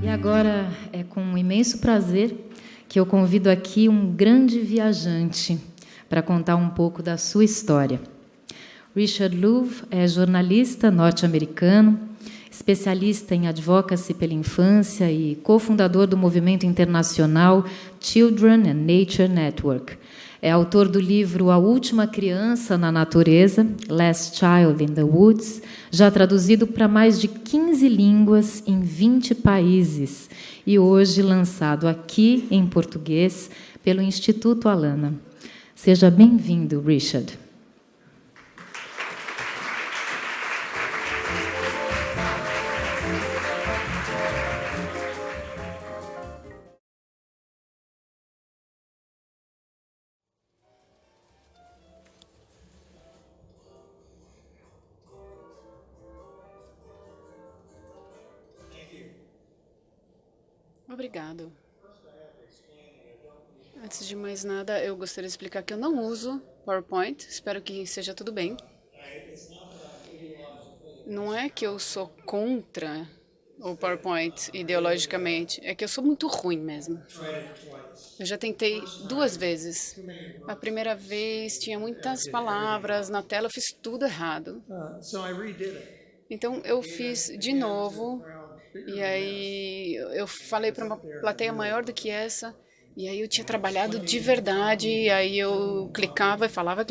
E agora é com um imenso prazer que eu convido aqui um grande viajante para contar um pouco da sua história. Richard Louv é jornalista norte-americano, especialista em advocacy pela infância e cofundador do movimento internacional Children and Nature Network. É autor do livro A Última Criança na Natureza, Last Child in the Woods, já traduzido para mais de 15 línguas em 20 países e hoje lançado aqui em português pelo Instituto Alana. Seja bem-vindo, Richard. Obrigado. Antes de mais nada, eu gostaria de explicar que eu não uso PowerPoint. Espero que seja tudo bem. Não é que eu sou contra o PowerPoint ideologicamente, é que eu sou muito ruim mesmo. Eu já tentei 2 vezes. A primeira vez tinha muitas palavras na tela, eu fiz tudo errado. Então eu fiz de novo. E aí eu falei para uma plateia maior do que essa, e aí eu tinha trabalhado de verdade, e aí eu clicava e falava,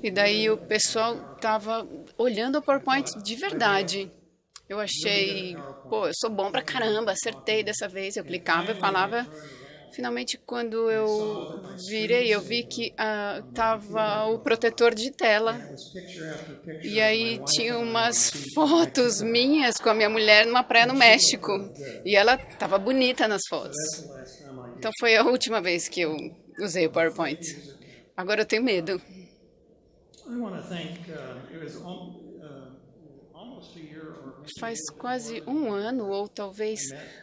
e daí o pessoal estava olhando o PowerPoint de verdade. Eu achei, pô, eu sou bom pra caramba, acertei dessa vez, eu clicava e falava. Finalmente, quando eu virei, eu vi que tava o protetor de tela. E aí tinha umas fotos minhas com a minha mulher numa praia no México. E ela estava bonita nas fotos. Então foi a última vez que eu usei o PowerPoint. Agora eu tenho medo. Faz quase 1 ano, ou talvez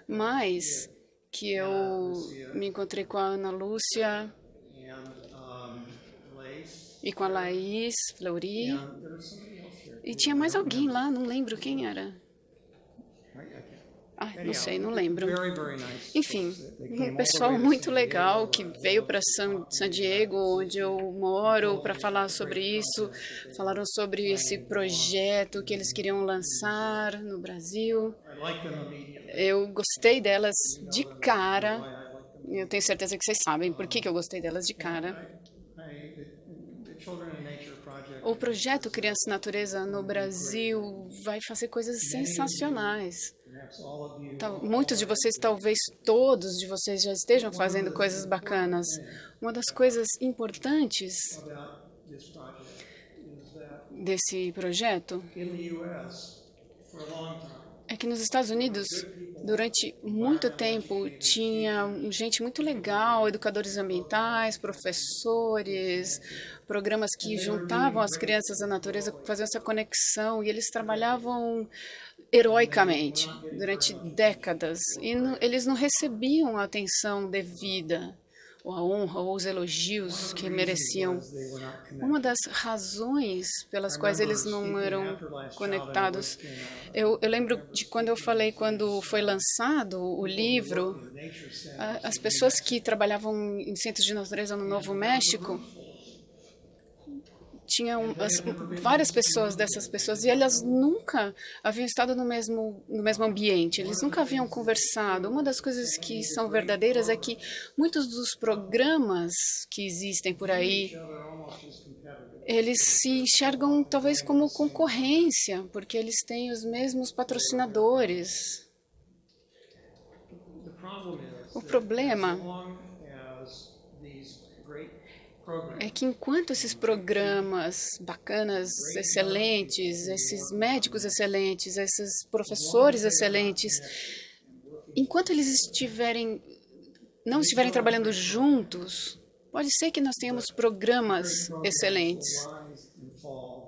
mais, que eu me encontrei com a Ana Lúcia e com a Laís Fleury. E tinha mais alguém lá, não lembro quem era. Não sei, não lembro. Enfim, um pessoal muito legal que veio para San Diego, onde eu moro, para falar sobre isso. Falaram sobre esse projeto que eles queriam lançar no Brasil. Eu gostei delas de cara. Eu tenho certeza que vocês sabem por que eu gostei delas de cara. O projeto Criança e Natureza no Brasil vai fazer coisas sensacionais. Muitos de vocês, talvez todos de vocês, já estejam fazendo coisas bacanas. Uma das coisas importantes desse projeto é que nos Estados Unidos, durante muito tempo, tinha gente muito legal, educadores ambientais, professores, programas que juntavam as crianças à natureza, faziam essa conexão, e eles trabalhavam heroicamente durante décadas, e eles não recebiam a atenção devida, ou a honra, ou os elogios que mereciam. Uma das razões pelas quais eles não eram conectados, eu lembro de quando eu falei, quando foi lançado o livro, as pessoas que trabalhavam em centros de natureza no Novo México, tinham várias pessoas dessas pessoas, e elas nunca haviam estado no mesmo ambiente, eles nunca haviam conversado. Uma das coisas que são verdadeiras é que muitos dos programas que existem por aí, eles se enxergam talvez como concorrência, porque eles têm os mesmos patrocinadores. O problema é que enquanto esses programas bacanas, excelentes, esses médicos excelentes, esses professores excelentes, enquanto eles não estiverem trabalhando juntos, pode ser que nós tenhamos programas excelentes,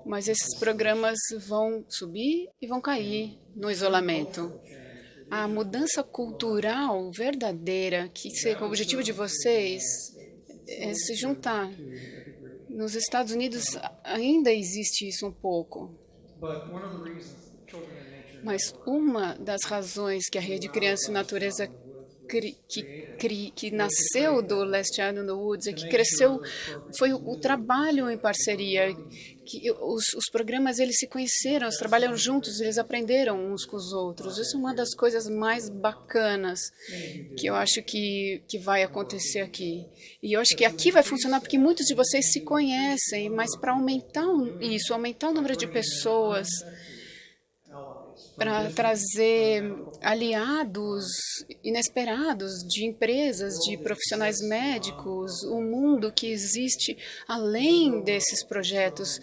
mas esses programas vão subir e vão cair no isolamento. A mudança cultural verdadeira, que é o objetivo de vocês, se juntar. Nos Estados Unidos ainda existe isso um pouco. Mas uma das razões que a Rede Criança e Natureza que nasceu do Last Child in the Woods, que cresceu, foi o trabalho em parceria, que os programas eles se conheceram, eles trabalham juntos, eles aprenderam uns com os outros. Isso é uma das coisas mais bacanas que eu acho que vai acontecer aqui. E eu acho que aqui vai funcionar porque muitos de vocês se conhecem, mas para aumentar isso, aumentar o número de pessoas, para trazer aliados inesperados de empresas, de profissionais médicos, o mundo que existe além desses projetos,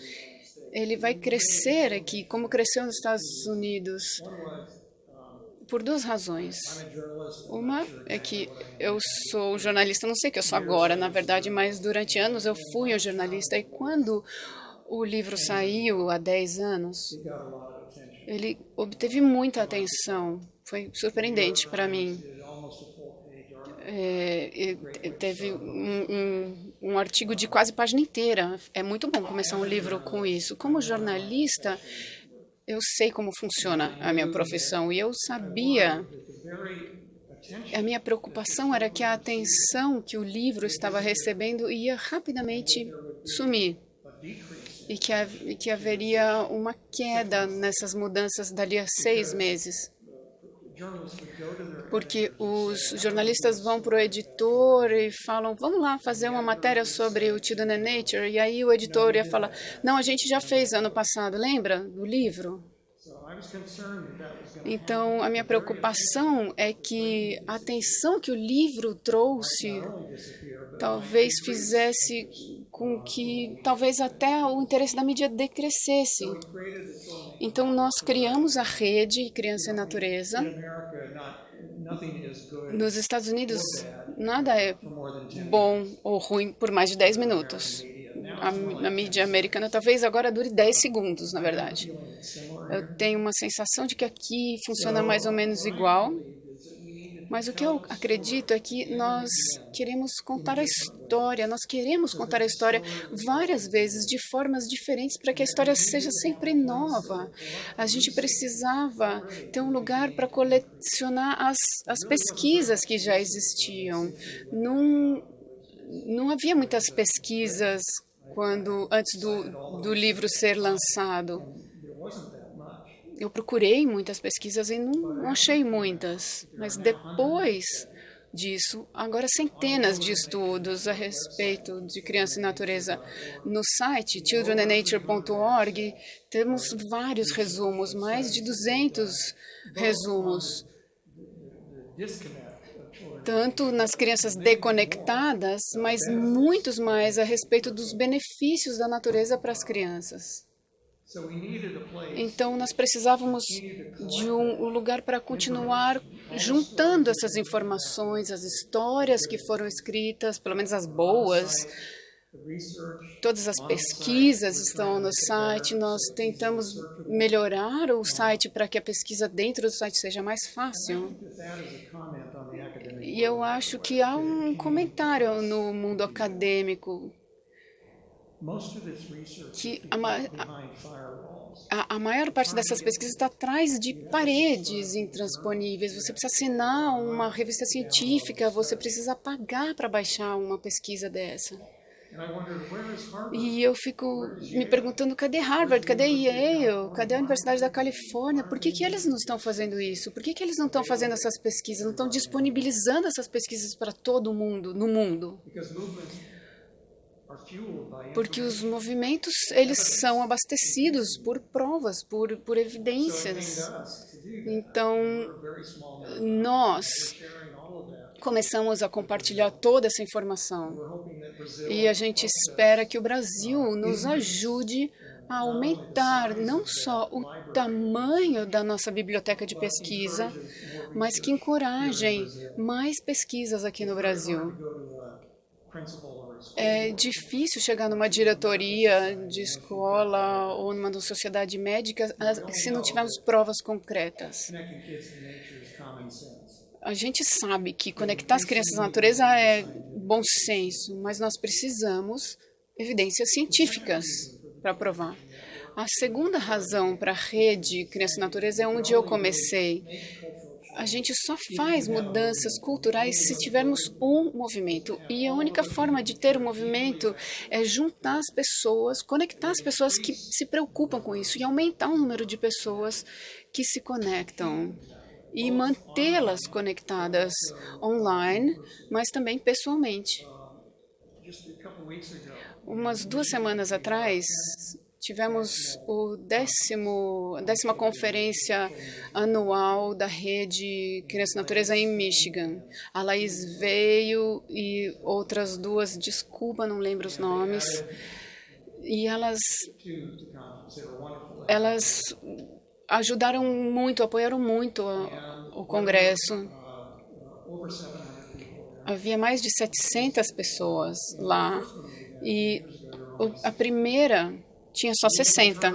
ele vai crescer aqui, como cresceu nos Estados Unidos, por duas razões. Uma é que eu sou jornalista, não sei o que eu sou agora, na verdade, mas durante anos eu fui um jornalista, e quando o livro saiu há 10 anos, ele obteve muita atenção. Foi surpreendente para mim. Teve um artigo de quase página inteira. É muito bom começar um livro com isso. Como jornalista, eu sei como funciona a minha profissão e eu sabia. A minha preocupação era que a atenção que o livro estava recebendo ia rapidamente sumir. E que haveria uma queda nessas mudanças dali a 6 meses. Porque os jornalistas vão para o editor e falam, vamos lá fazer uma matéria sobre o Children and Nature, e aí o editor ia falar, não, a gente já fez ano passado, lembra do livro? Então, a minha preocupação é que a atenção que o livro trouxe talvez fizesse com que talvez até o interesse da mídia decrescesse. Então, nós criamos a rede Criança e Natureza. Nos Estados Unidos, nada é bom ou ruim por mais de 10 minutos. A mídia americana talvez agora dure 10 segundos, na verdade. Eu tenho uma sensação de que aqui funciona mais ou menos igual. Mas o que eu acredito é que nós queremos contar a história, nós queremos contar a história várias vezes, de formas diferentes, para que a história seja sempre nova. A gente precisava ter um lugar para colecionar as pesquisas que já existiam. Não havia muitas pesquisas antes do livro ser lançado. Eu procurei muitas pesquisas e não achei muitas, mas depois disso, agora centenas de estudos a respeito de criança e natureza. No site childrenandnature.org temos vários resumos, mais de 200 resumos, tanto nas crianças desconectadas, mas muitos mais a respeito dos benefícios da natureza para as crianças. Então, nós precisávamos de um lugar para continuar juntando essas informações, as histórias que foram escritas, pelo menos as boas. Todas as pesquisas estão no site. Nós tentamos melhorar o site para que a pesquisa dentro do site seja mais fácil. E eu acho que há um comentário no mundo acadêmico que a maior parte dessas pesquisas está atrás de paredes intransponíveis. Você precisa assinar uma revista científica, você precisa pagar para baixar uma pesquisa dessa. E eu fico me perguntando, cadê Harvard, cadê Yale, cadê a Universidade da Califórnia? Por que eles não estão fazendo isso? Por que eles não estão fazendo essas pesquisas, não estão disponibilizando essas pesquisas para todo mundo, no mundo? Porque os movimentos, eles são abastecidos por provas, por evidências. Então, nós começamos a compartilhar toda essa informação. E a gente espera que o Brasil nos ajude a aumentar não só o tamanho da nossa biblioteca de pesquisa, mas que encorajem mais pesquisas aqui no Brasil. É difícil chegar numa diretoria de escola ou numa sociedade médica se não tivermos provas concretas. A gente sabe que conectar as crianças à natureza é bom senso, mas nós precisamos evidências científicas para provar. A segunda razão para a rede Criança e Natureza é onde eu comecei. A gente só faz mudanças culturais se tivermos um movimento. E a única forma de ter um movimento é juntar as pessoas, conectar as pessoas que se preocupam com isso e aumentar o número de pessoas que se conectam e mantê-las conectadas online, mas também pessoalmente. Umas 2 semanas atrás, tivemos a 10ª conferência anual da Rede Criança e Natureza em Michigan. A Laís veio e outras 2, desculpa, não lembro os nomes, e elas ajudaram muito, apoiaram muito o Congresso. Havia mais de 700 pessoas lá e a primeira tinha só 60.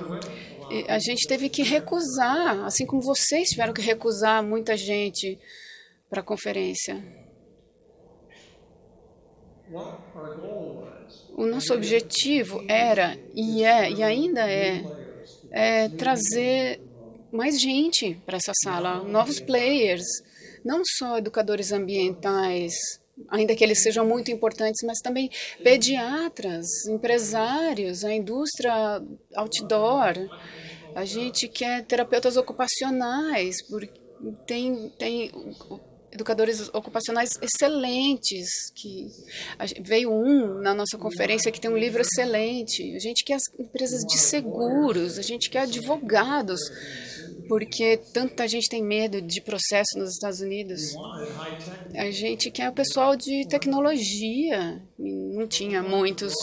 E a gente teve que recusar, assim como vocês tiveram que recusar muita gente para a conferência. O nosso objetivo era, e ainda é trazer mais gente para essa sala, novos players, não só educadores ambientais, ainda que eles sejam muito importantes, mas também pediatras, empresários, a indústria outdoor. A gente quer terapeutas ocupacionais, porque tem educadores ocupacionais excelentes, veio na nossa conferência que tem um livro excelente. A gente quer as empresas de seguros, a gente quer advogados, porque tanta gente tem medo de processo nos Estados Unidos. A gente quer o pessoal de tecnologia, não tinha muitos.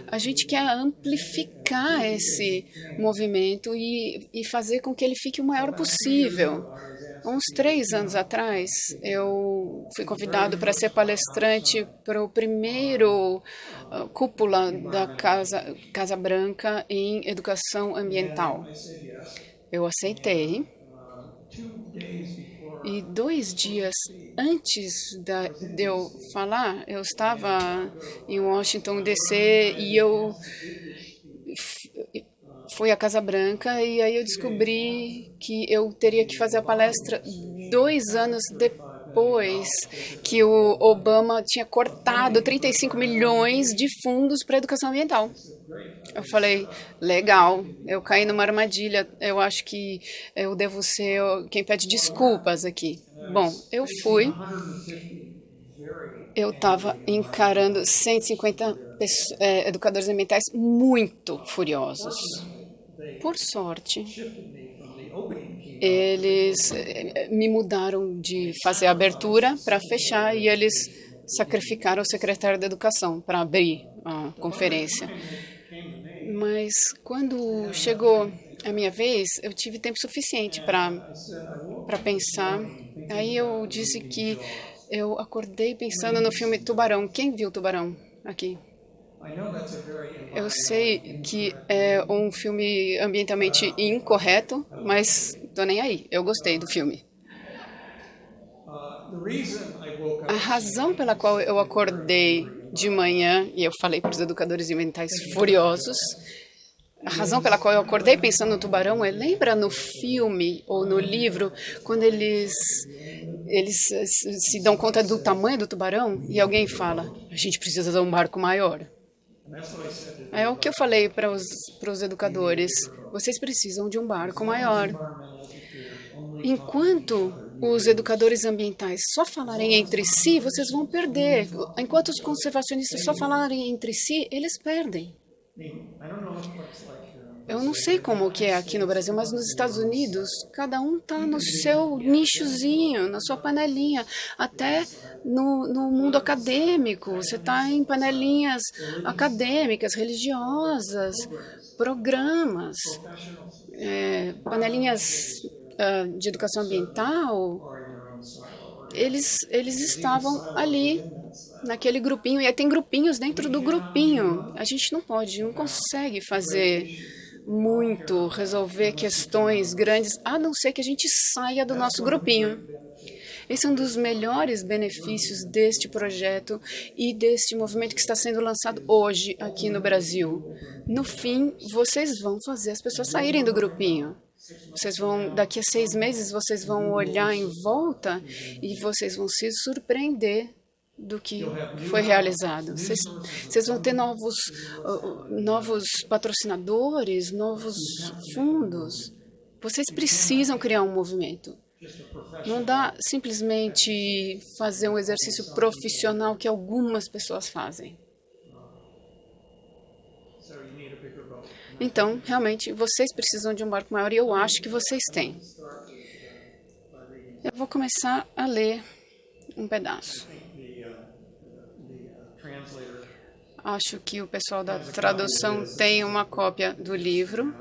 A gente quer amplificar esse movimento e fazer com que ele fique o maior possível. Há uns 3 anos atrás, eu fui convidado para ser palestrante para o primeiro cúpula da Casa Branca em educação ambiental. Eu aceitei. E 2 dias antes de eu falar, eu estava em Washington, D.C., e eu fui à Casa Branca, e aí eu descobri que eu teria que fazer a palestra 2 anos depois que o Obama tinha cortado 35 milhões de fundos para a educação ambiental. Eu falei, legal, eu caí numa armadilha, eu acho que eu devo ser quem pede desculpas aqui. Bom, eu fui, eu estava encarando 150 educadores ambientais muito furiosos. Por sorte, eles me mudaram de fazer a abertura para fechar e eles sacrificaram o secretário da Educação para abrir a conferência. Mas quando chegou a minha vez, eu tive tempo suficiente para pensar. Aí eu disse que eu acordei pensando no filme Tubarão. Quem viu Tubarão aqui? Eu sei que é um filme ambientalmente incorreto, mas tô nem aí. Eu gostei do filme. A razão pela qual eu acordei de manhã, e eu falei para os educadores ambientais furiosos, a razão pela qual eu acordei pensando no tubarão lembra no filme ou no livro, quando eles se dão conta do tamanho do tubarão e alguém fala, a gente precisa de um barco maior. É o que eu falei para os educadores, vocês precisam de um barco maior. Enquanto os educadores ambientais só falarem entre si, vocês vão perder. Enquanto os conservacionistas só falarem entre si, eles perdem. Eu não sei como que é aqui no Brasil, mas nos Estados Unidos, cada um está no seu nichozinho, na sua panelinha. Até no mundo acadêmico, você está em panelinhas acadêmicas, religiosas, programas, panelinhas de educação ambiental. Eles estavam ali, naquele grupinho, e aí tem grupinhos dentro do grupinho. A gente não consegue fazer muito, resolver questões grandes, a não ser que a gente saia do nosso grupinho. Esse é um dos melhores benefícios deste projeto e deste movimento que está sendo lançado hoje aqui no Brasil. No fim, vocês vão fazer as pessoas saírem do grupinho. Daqui a 6 meses, vocês vão olhar em volta e vocês vão se surpreender do que foi realizado. Vocês vão ter novos patrocinadores, novos fundos. Vocês precisam criar um movimento. Não dá simplesmente fazer um exercício profissional que algumas pessoas fazem. Então, realmente, vocês precisam de um barco maior e eu acho que vocês têm. Eu vou começar a ler um pedaço. Acho que o pessoal da tradução tem uma cópia do livro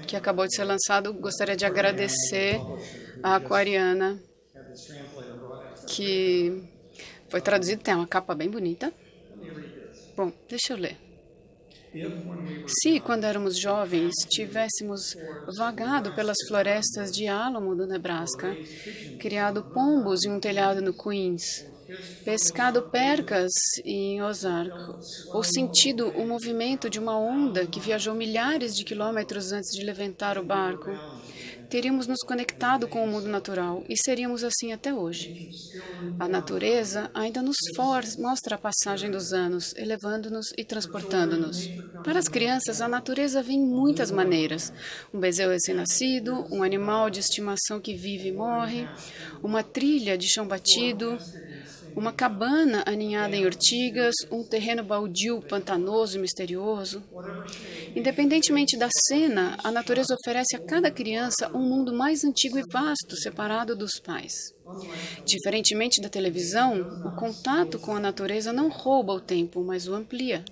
que acabou de ser lançado. Gostaria de agradecer a Aquariana, que foi traduzido, tem uma capa bem bonita. Bom, deixa eu ler. Se, quando éramos jovens, tivéssemos vagado pelas florestas de álamo do Nebraska, criado pombos em um telhado no Queens, pescado percas em Ozark, ou sentido o movimento de uma onda que viajou milhares de quilômetros antes de levantar o barco, teríamos nos conectado com o mundo natural e seríamos assim até hoje. A natureza ainda nos mostra a passagem dos anos, elevando-nos e transportando-nos. Para as crianças, a natureza vem em muitas maneiras. Um bezerro recém-nascido, um animal de estimação que vive e morre, uma trilha de chão batido, uma cabana aninhada em urtigas, um terreno baldio, pantanoso e misterioso. Independentemente da cena, a natureza oferece a cada criança um mundo mais antigo e vasto, separado dos pais. Diferentemente da televisão, o contato com a natureza não rouba o tempo, mas o amplia.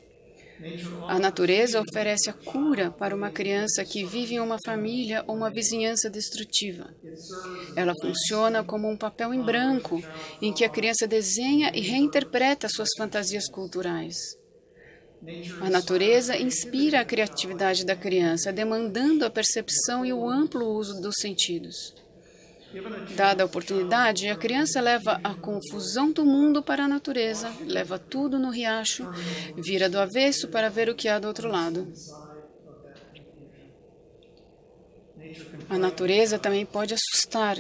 A natureza oferece a cura para uma criança que vive em uma família ou uma vizinhança destrutiva. Ela funciona como um papel em branco, em que a criança desenha e reinterpreta suas fantasias culturais. A natureza inspira a criatividade da criança, demandando a percepção e o amplo uso dos sentidos. Dada a oportunidade, a criança leva a confusão do mundo para a natureza, leva tudo no riacho, vira do avesso para ver o que há do outro lado. A natureza também pode assustar.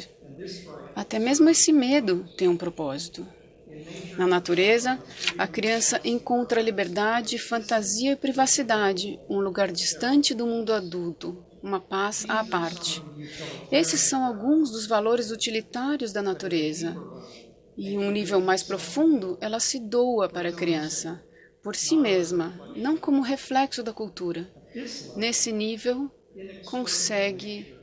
Até mesmo esse medo tem um propósito. Na natureza, a criança encontra liberdade, fantasia e privacidade, um lugar distante do mundo adulto, uma paz à parte. Esses são alguns dos valores utilitários da natureza. E em um nível mais profundo, ela se doa para a criança, por si mesma, não como reflexo da cultura. Nesse nível, consegue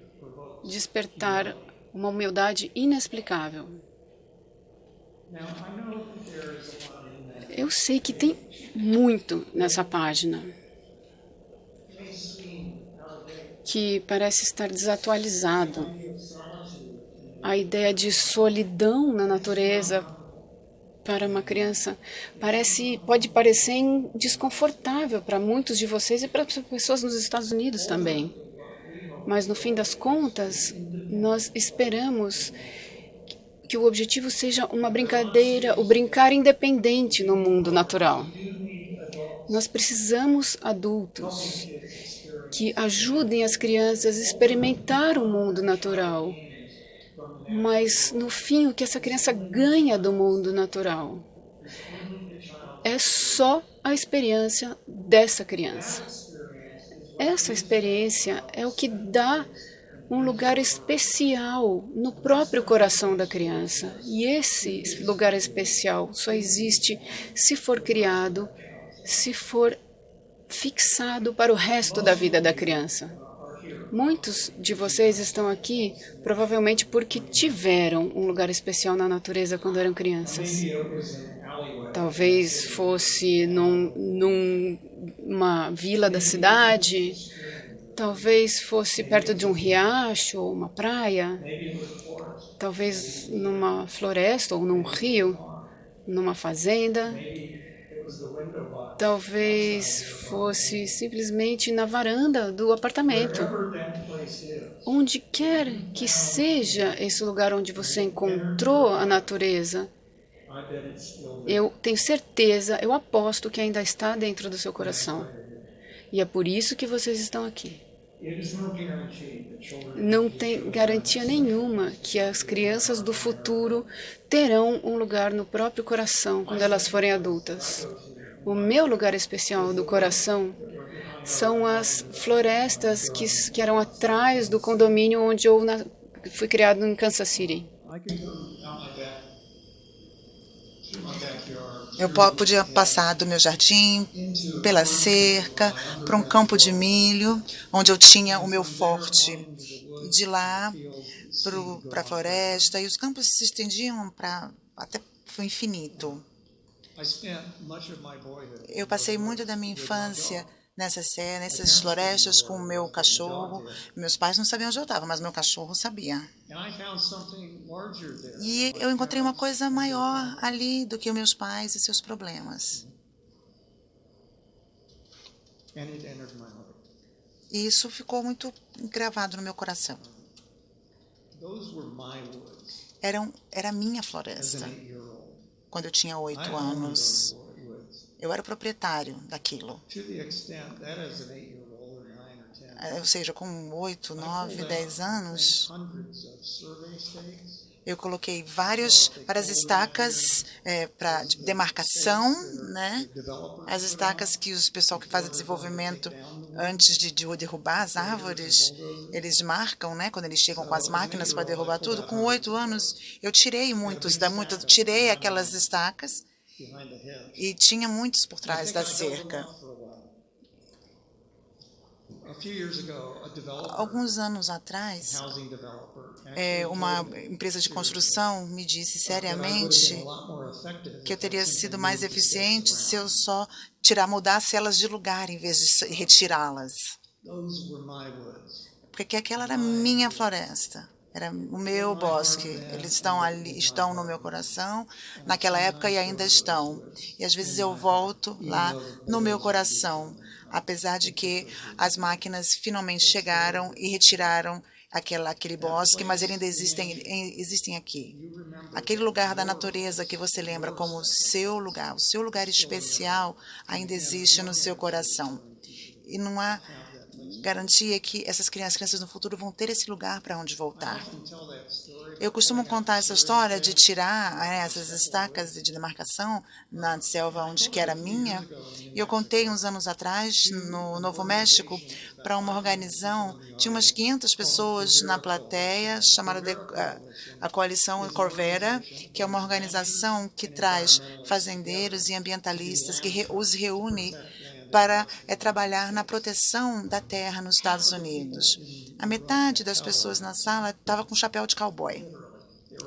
despertar uma humildade inexplicável. Eu sei que tem muito nessa página que parece estar desatualizado. A ideia de solidão na natureza para uma criança pode parecer desconfortável para muitos de vocês e para as pessoas nos Estados Unidos também. Mas, no fim das contas, nós esperamos que o objetivo seja uma brincadeira, o brincar independente no mundo natural. Nós precisamos adultos que ajudem as crianças a experimentar o mundo natural. Mas, no fim, o que essa criança ganha do mundo natural é só a experiência dessa criança. Essa experiência é o que dá um lugar especial no próprio coração da criança. E esse lugar especial só existe se for criado, se for fixado para o resto da vida da criança. Muitos de vocês estão aqui provavelmente porque tiveram um lugar especial na natureza quando eram crianças. Talvez fosse numa vila da cidade, talvez fosse perto de um riacho ou uma praia, talvez numa floresta ou num rio, numa fazenda. Talvez fosse simplesmente na varanda do apartamento. onde quer que seja esse lugar onde você encontrou a natureza, eu tenho certeza, eu aposto que ainda está dentro do seu coração. E é por isso que vocês estão aqui. Não tem garantia nenhuma que as crianças do futuro terão um lugar no próprio coração quando elas forem adultas. O meu lugar especial do coração são as florestas que eram atrás do condomínio onde eu fui criado em Kansas City. Eu podia passar do meu jardim, pela cerca, para um campo de milho, onde eu tinha o meu forte. De lá para a floresta, e os campos se estendiam até o infinito. Eu passei muito da minha infância nessas florestas com o meu cachorro. Meus pais não sabiam onde eu estava, mas meu cachorro sabia. E eu encontrei uma coisa maior ali do que os meus pais e seus problemas. E isso ficou muito gravado no meu coração. Era a minha floresta. Quando eu tinha 8 anos, eu era o proprietário daquilo. Ou seja, com 8, 9, 10 anos, eu coloquei várias estacas para demarcação, né? As estacas que o pessoal que faz o desenvolvimento, antes de derrubar as árvores, eles marcam, né? Quando eles chegam com as máquinas para derrubar tudo. Com 8 anos, eu tirei tirei aquelas estacas e tinha muitos por trás da cerca. Alguns anos atrás, uma empresa de construção me disse seriamente que eu teria sido mais eficiente se eu só mudasse elas de lugar em vez de retirá-las. Porque aquela era a minha floresta, era o meu bosque. Eles estão ali, estão no meu coração, naquela época e ainda estão. E às vezes eu volto lá no meu coração, apesar de que as máquinas finalmente chegaram e retiraram aquele bosque, mas eles ainda existem aqui. Aquele lugar da natureza que você lembra como o seu lugar especial ainda existe no seu coração. E não há garantia que essas crianças no futuro vão ter esse lugar para onde voltar. Eu costumo contar essa história de tirar essas estacas de demarcação na selva onde que era minha. E eu contei uns anos atrás, no Novo México, para uma organização, tinha umas 500 pessoas na plateia, chamada a Coalição Corvera, que é uma organização que traz fazendeiros e ambientalistas, que os reúne para trabalhar na proteção da terra nos Estados Unidos. A metade das pessoas na sala estava com chapéu de cowboy.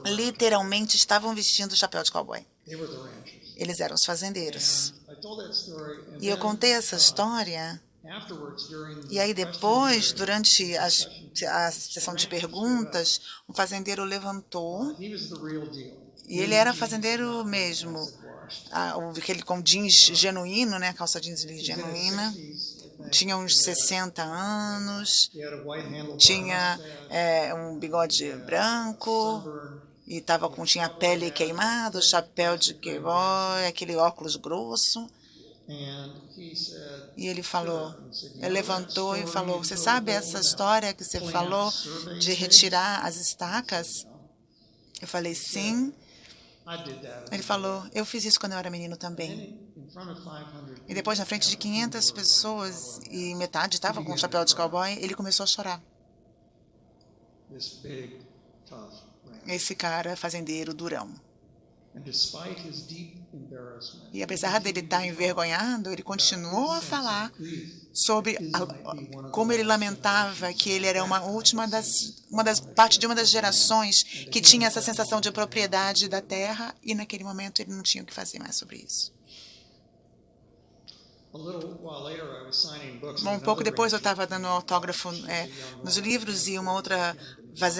Literalmente estavam vestindo chapéu de cowboy. Eles eram os fazendeiros. E eu contei essa história. E aí depois, durante a sessão de perguntas, um fazendeiro levantou. E ele era fazendeiro mesmo. Aquele com jeans genuíno, né? Calça jeans genuína. Tinha uns 60 anos. Tinha um bigode branco. E tinha a pele queimada, chapéu de cowboy, aquele óculos grosso. E ele levantou e falou, você sabe essa história que você falou de retirar as estacas? Eu falei, sim. Ele falou, eu fiz isso quando eu era menino também. E depois, na frente de 500 pessoas, e metade estava com o chapéu de cowboy, ele começou a chorar. Esse cara fazendeiro durão. E apesar dele estar envergonhado, ele continuou a falar sobre como ele lamentava que ele era parte de uma das gerações que tinha essa sensação de propriedade da terra e naquele momento ele não tinha o que fazer mais sobre isso. Bom, um pouco depois eu estava dando autógrafo nos livros e uma outra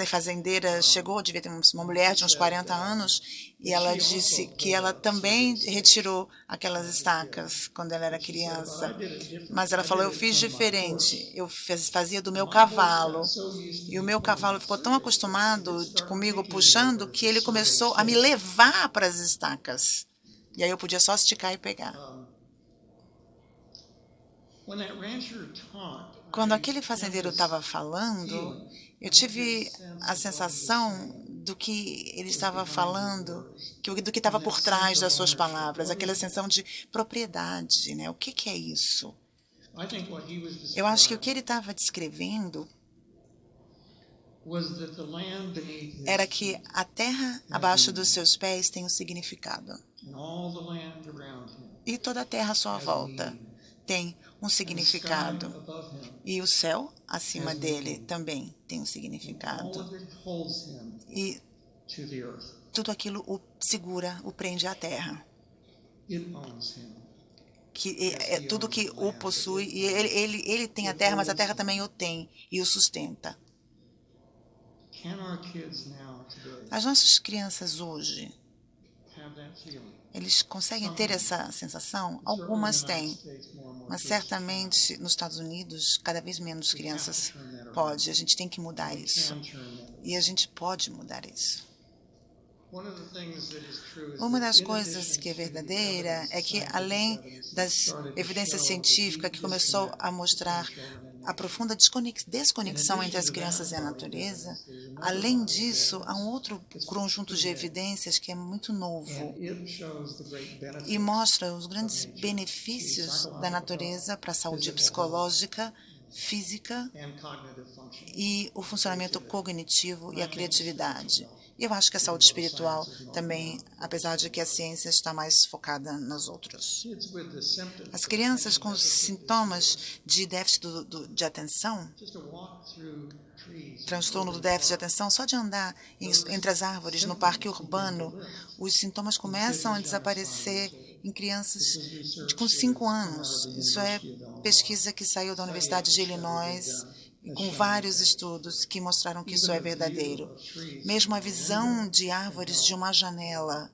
fazendeira chegou, devia ter uma mulher de uns 40 anos, e ela disse que ela também retirou aquelas estacas quando ela era criança. Mas ela falou, eu fiz diferente, eu fazia do meu cavalo. E o meu cavalo ficou tão acostumado comigo puxando que ele começou a me levar para as estacas. E aí eu podia só esticar e pegar. Quando aquele fazendeiro estava falando, eu tive a sensação do que ele estava falando, do que estava por trás das suas palavras, aquela sensação de propriedade, né? O que é isso? Eu acho que o que ele estava descrevendo era que a terra abaixo dos seus pés tem um significado. E toda a terra à sua volta tem um significado. E o céu acima dele também tem um significado. E tudo aquilo o segura, o prende à terra. Tudo que o possui, e ele tem a terra, mas a terra também o tem e o sustenta. As nossas crianças hoje, eles conseguem ter essa sensação? Algumas têm, mas certamente nos Estados Unidos, cada vez menos crianças podem. A gente tem que mudar isso. E a gente pode mudar isso. Uma das coisas que é verdadeira é que, além das evidências científicas que começou a mostrar a profunda desconexão entre as crianças e a natureza, além disso, há um outro conjunto de evidências que é muito novo e mostra os grandes benefícios da natureza para a saúde psicológica, física e o funcionamento cognitivo e a criatividade. E eu acho que a saúde espiritual também, apesar de que a ciência está mais focada nos outros. As crianças com sintomas de déficit de atenção, transtorno do déficit de atenção, só de andar entre as árvores no parque urbano, os sintomas começam a desaparecer em crianças com 5 anos. Isso é pesquisa que saiu da Universidade de Illinois, com vários estudos que mostraram que isso é verdadeiro. Mesmo a visão de árvores de uma janela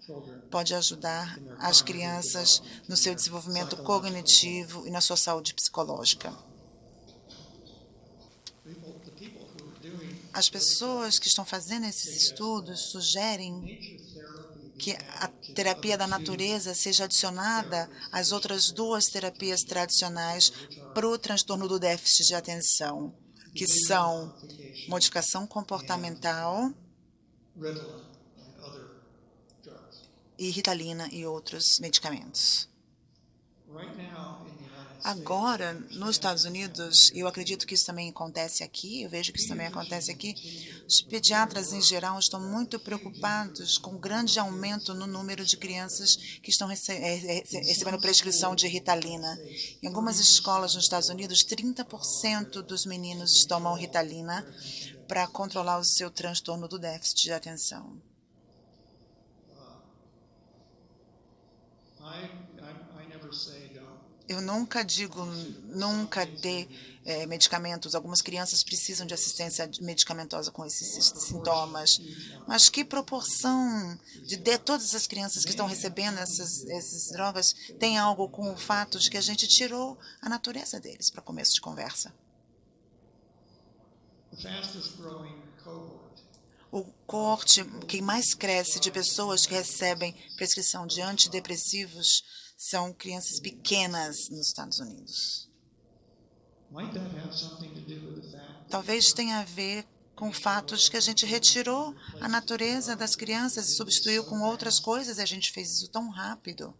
pode ajudar as crianças no seu desenvolvimento cognitivo e na sua saúde psicológica. As pessoas que estão fazendo esses estudos sugerem que a terapia da natureza seja adicionada às outras 2 terapias tradicionais para o transtorno do déficit de atenção, que são modificação comportamental e Ritalina e outros medicamentos. Agora, nos Estados Unidos, eu acredito que isso também acontece aqui, eu vejo que isso também acontece aqui, os pediatras, em geral, estão muito preocupados com o grande aumento no número de crianças que estão recebendo prescrição de Ritalina. Em algumas escolas nos Estados Unidos, 30% dos meninos tomam Ritalina para controlar o seu transtorno do déficit de atenção. Eu nunca digo, nunca dê medicamentos. Algumas crianças precisam de assistência medicamentosa com esses sintomas. Mas que proporção de todas as crianças que estão recebendo essas drogas tem algo com o fato de que a gente tirou a natureza deles para começo de conversa? O coorte que mais cresce de pessoas que recebem prescrição de antidepressivos são crianças pequenas nos Estados Unidos. Talvez tenha a ver com o fato de que a gente retirou a natureza das crianças e substituiu com outras coisas, e a gente fez isso tão rápido.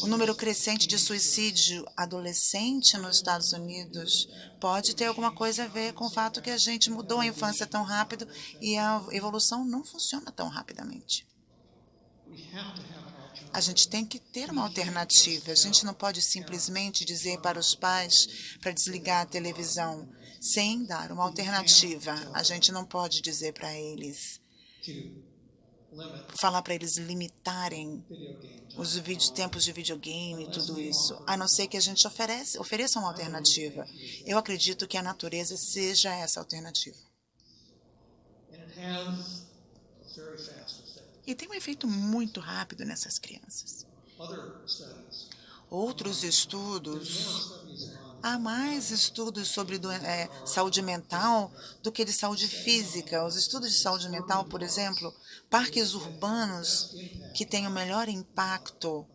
O número crescente de suicídio adolescente nos Estados Unidos pode ter alguma coisa a ver com o fato que a gente mudou a infância tão rápido e a evolução não funciona tão rapidamente. A gente tem que ter uma alternativa. A gente não pode simplesmente dizer para os pais para desligar a televisão sem dar uma alternativa. A gente não pode dizer para eles falar para eles limitarem os tempos de videogame e tudo isso, a não ser que a gente ofereça uma alternativa. Eu acredito que a natureza seja essa alternativa. E tem um efeito muito rápido nessas crianças. Outros estudos, há mais estudos sobre saúde mental do que de saúde física. Os estudos de saúde mental, por exemplo, parques urbanos que têm o melhor impacto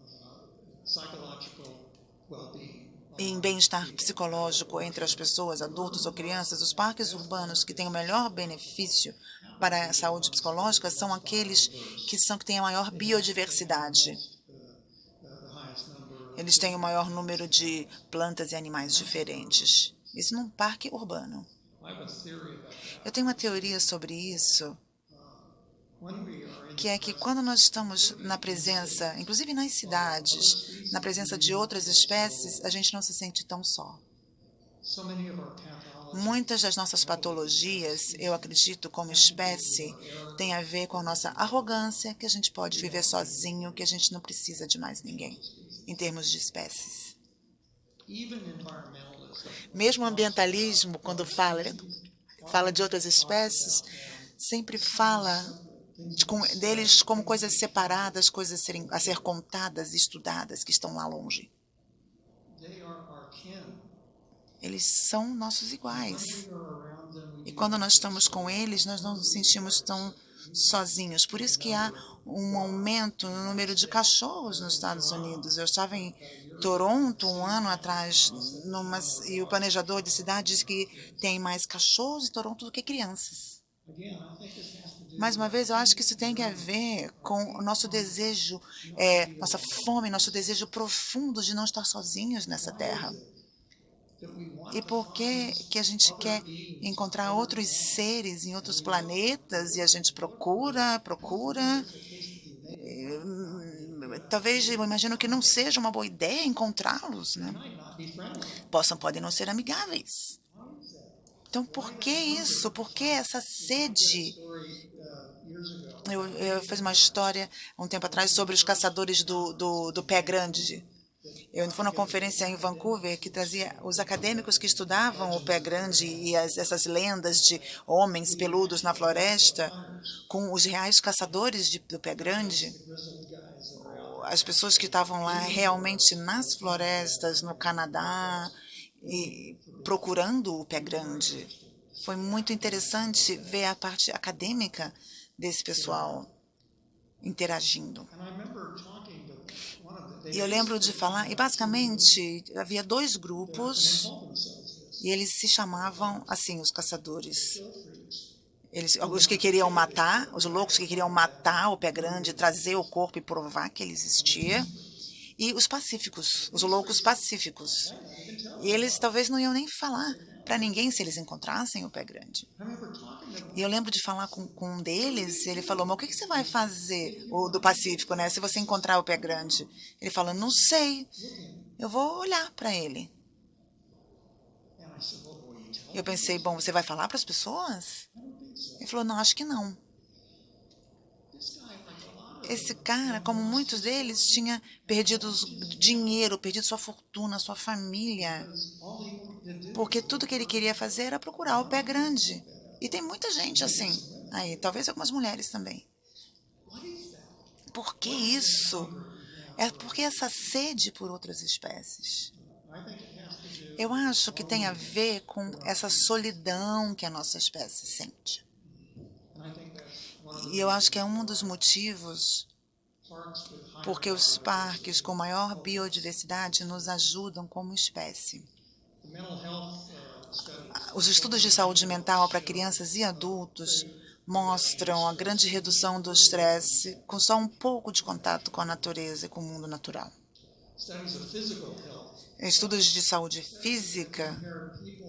em bem-estar psicológico entre as pessoas, adultos ou crianças, os parques urbanos que têm o melhor benefício para a saúde psicológica são aqueles que têm a maior biodiversidade. Eles têm o maior número de plantas e animais diferentes. Isso num parque urbano. Eu tenho uma teoria sobre isso, que é que quando nós estamos na presença, inclusive nas cidades, na presença de outras espécies, a gente não se sente tão só. Muitas das nossas patologias, eu acredito, como espécie, têm a ver com a nossa arrogância, que a gente pode viver sozinho, que a gente não precisa de mais ninguém, em termos de espécies. Mesmo o ambientalismo, quando fala de outras espécies, sempre fala deles como coisas separadas, coisas a ser contadas e estudadas, que estão lá longe. Eles são nossos iguais. E quando nós estamos com eles, nós não nos sentimos tão sozinhos. Por isso que há um aumento no número de cachorros nos Estados Unidos. Eu estava em Toronto um ano atrás, e o planejador de cidade disse que tem mais cachorros em Toronto do que crianças. Mais uma vez, eu acho que isso tem a ver com o nosso desejo, nossa fome, nosso desejo profundo de não estar sozinhos nessa terra. E por que a gente quer encontrar outros seres em outros planetas e a gente procura. Talvez, eu imagino que não seja uma boa ideia encontrá-los, né? Podem não ser amigáveis. Então, por que isso? Por que essa sede? Eu fiz uma história um tempo atrás sobre os caçadores do pé grande. Eu fui numa conferência em Vancouver que trazia os acadêmicos que estudavam o pé grande e essas lendas de homens peludos na floresta com os reais caçadores do pé grande. As pessoas que estavam lá realmente nas florestas, no Canadá, e procurando o pé grande. Foi muito interessante ver a parte acadêmica desse pessoal interagindo. E eu lembro de falar, e basicamente havia dois grupos, e eles se chamavam assim, os caçadores. Os que queriam matar, os loucos que queriam matar o pé grande, trazer o corpo e provar que ele existia, e os pacíficos, os loucos pacíficos. E eles talvez não iam nem falar para ninguém se eles encontrassem o pé grande. E eu lembro de falar com um deles, e ele falou, mas o que você vai fazer, o do Pacífico, né, se você encontrar o pé grande? Ele falou, não sei, eu vou olhar para ele. Eu pensei, bom, você vai falar para as pessoas? Ele falou, não, acho que não. Esse cara, como muitos deles, tinha perdido dinheiro, perdido sua fortuna, sua família, porque tudo que ele queria fazer era procurar o pé grande. E tem muita gente assim, aí, talvez algumas mulheres também. Por que isso? É porque essa sede por outras espécies. Eu acho que tem a ver com essa solidão que a nossa espécie sente. E eu acho que é um dos motivos porque os parques com maior biodiversidade nos ajudam como espécie. Os estudos de saúde mental para crianças e adultos mostram a grande redução do estresse com só um pouco de contato com a natureza e com o mundo natural. Estudos de saúde física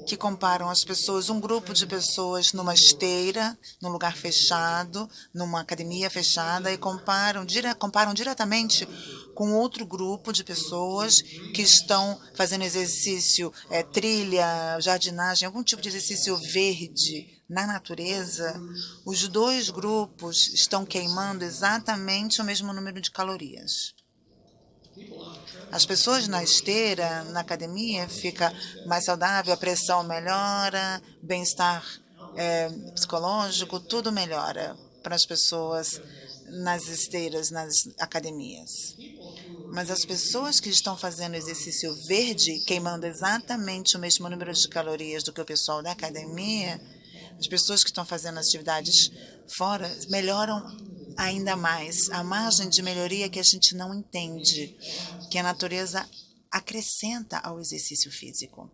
que comparam as pessoas, um grupo de pessoas numa esteira, num lugar fechado, numa academia fechada, e comparam diretamente com outro grupo de pessoas que estão fazendo exercício, trilha, jardinagem, algum tipo de exercício verde, na natureza, os dois grupos estão queimando exatamente o mesmo número de calorias. As pessoas na esteira, na academia, fica mais saudável, a pressão melhora, bem-estar psicológico, tudo melhora para as pessoas nas esteiras, nas academias. Mas as pessoas que estão fazendo exercício verde, queimando exatamente o mesmo número de calorias do que o pessoal da academia, as pessoas que estão fazendo atividades fora, melhoram ainda mais. A margem de melhoria que a gente não entende, que a natureza acrescenta ao exercício físico.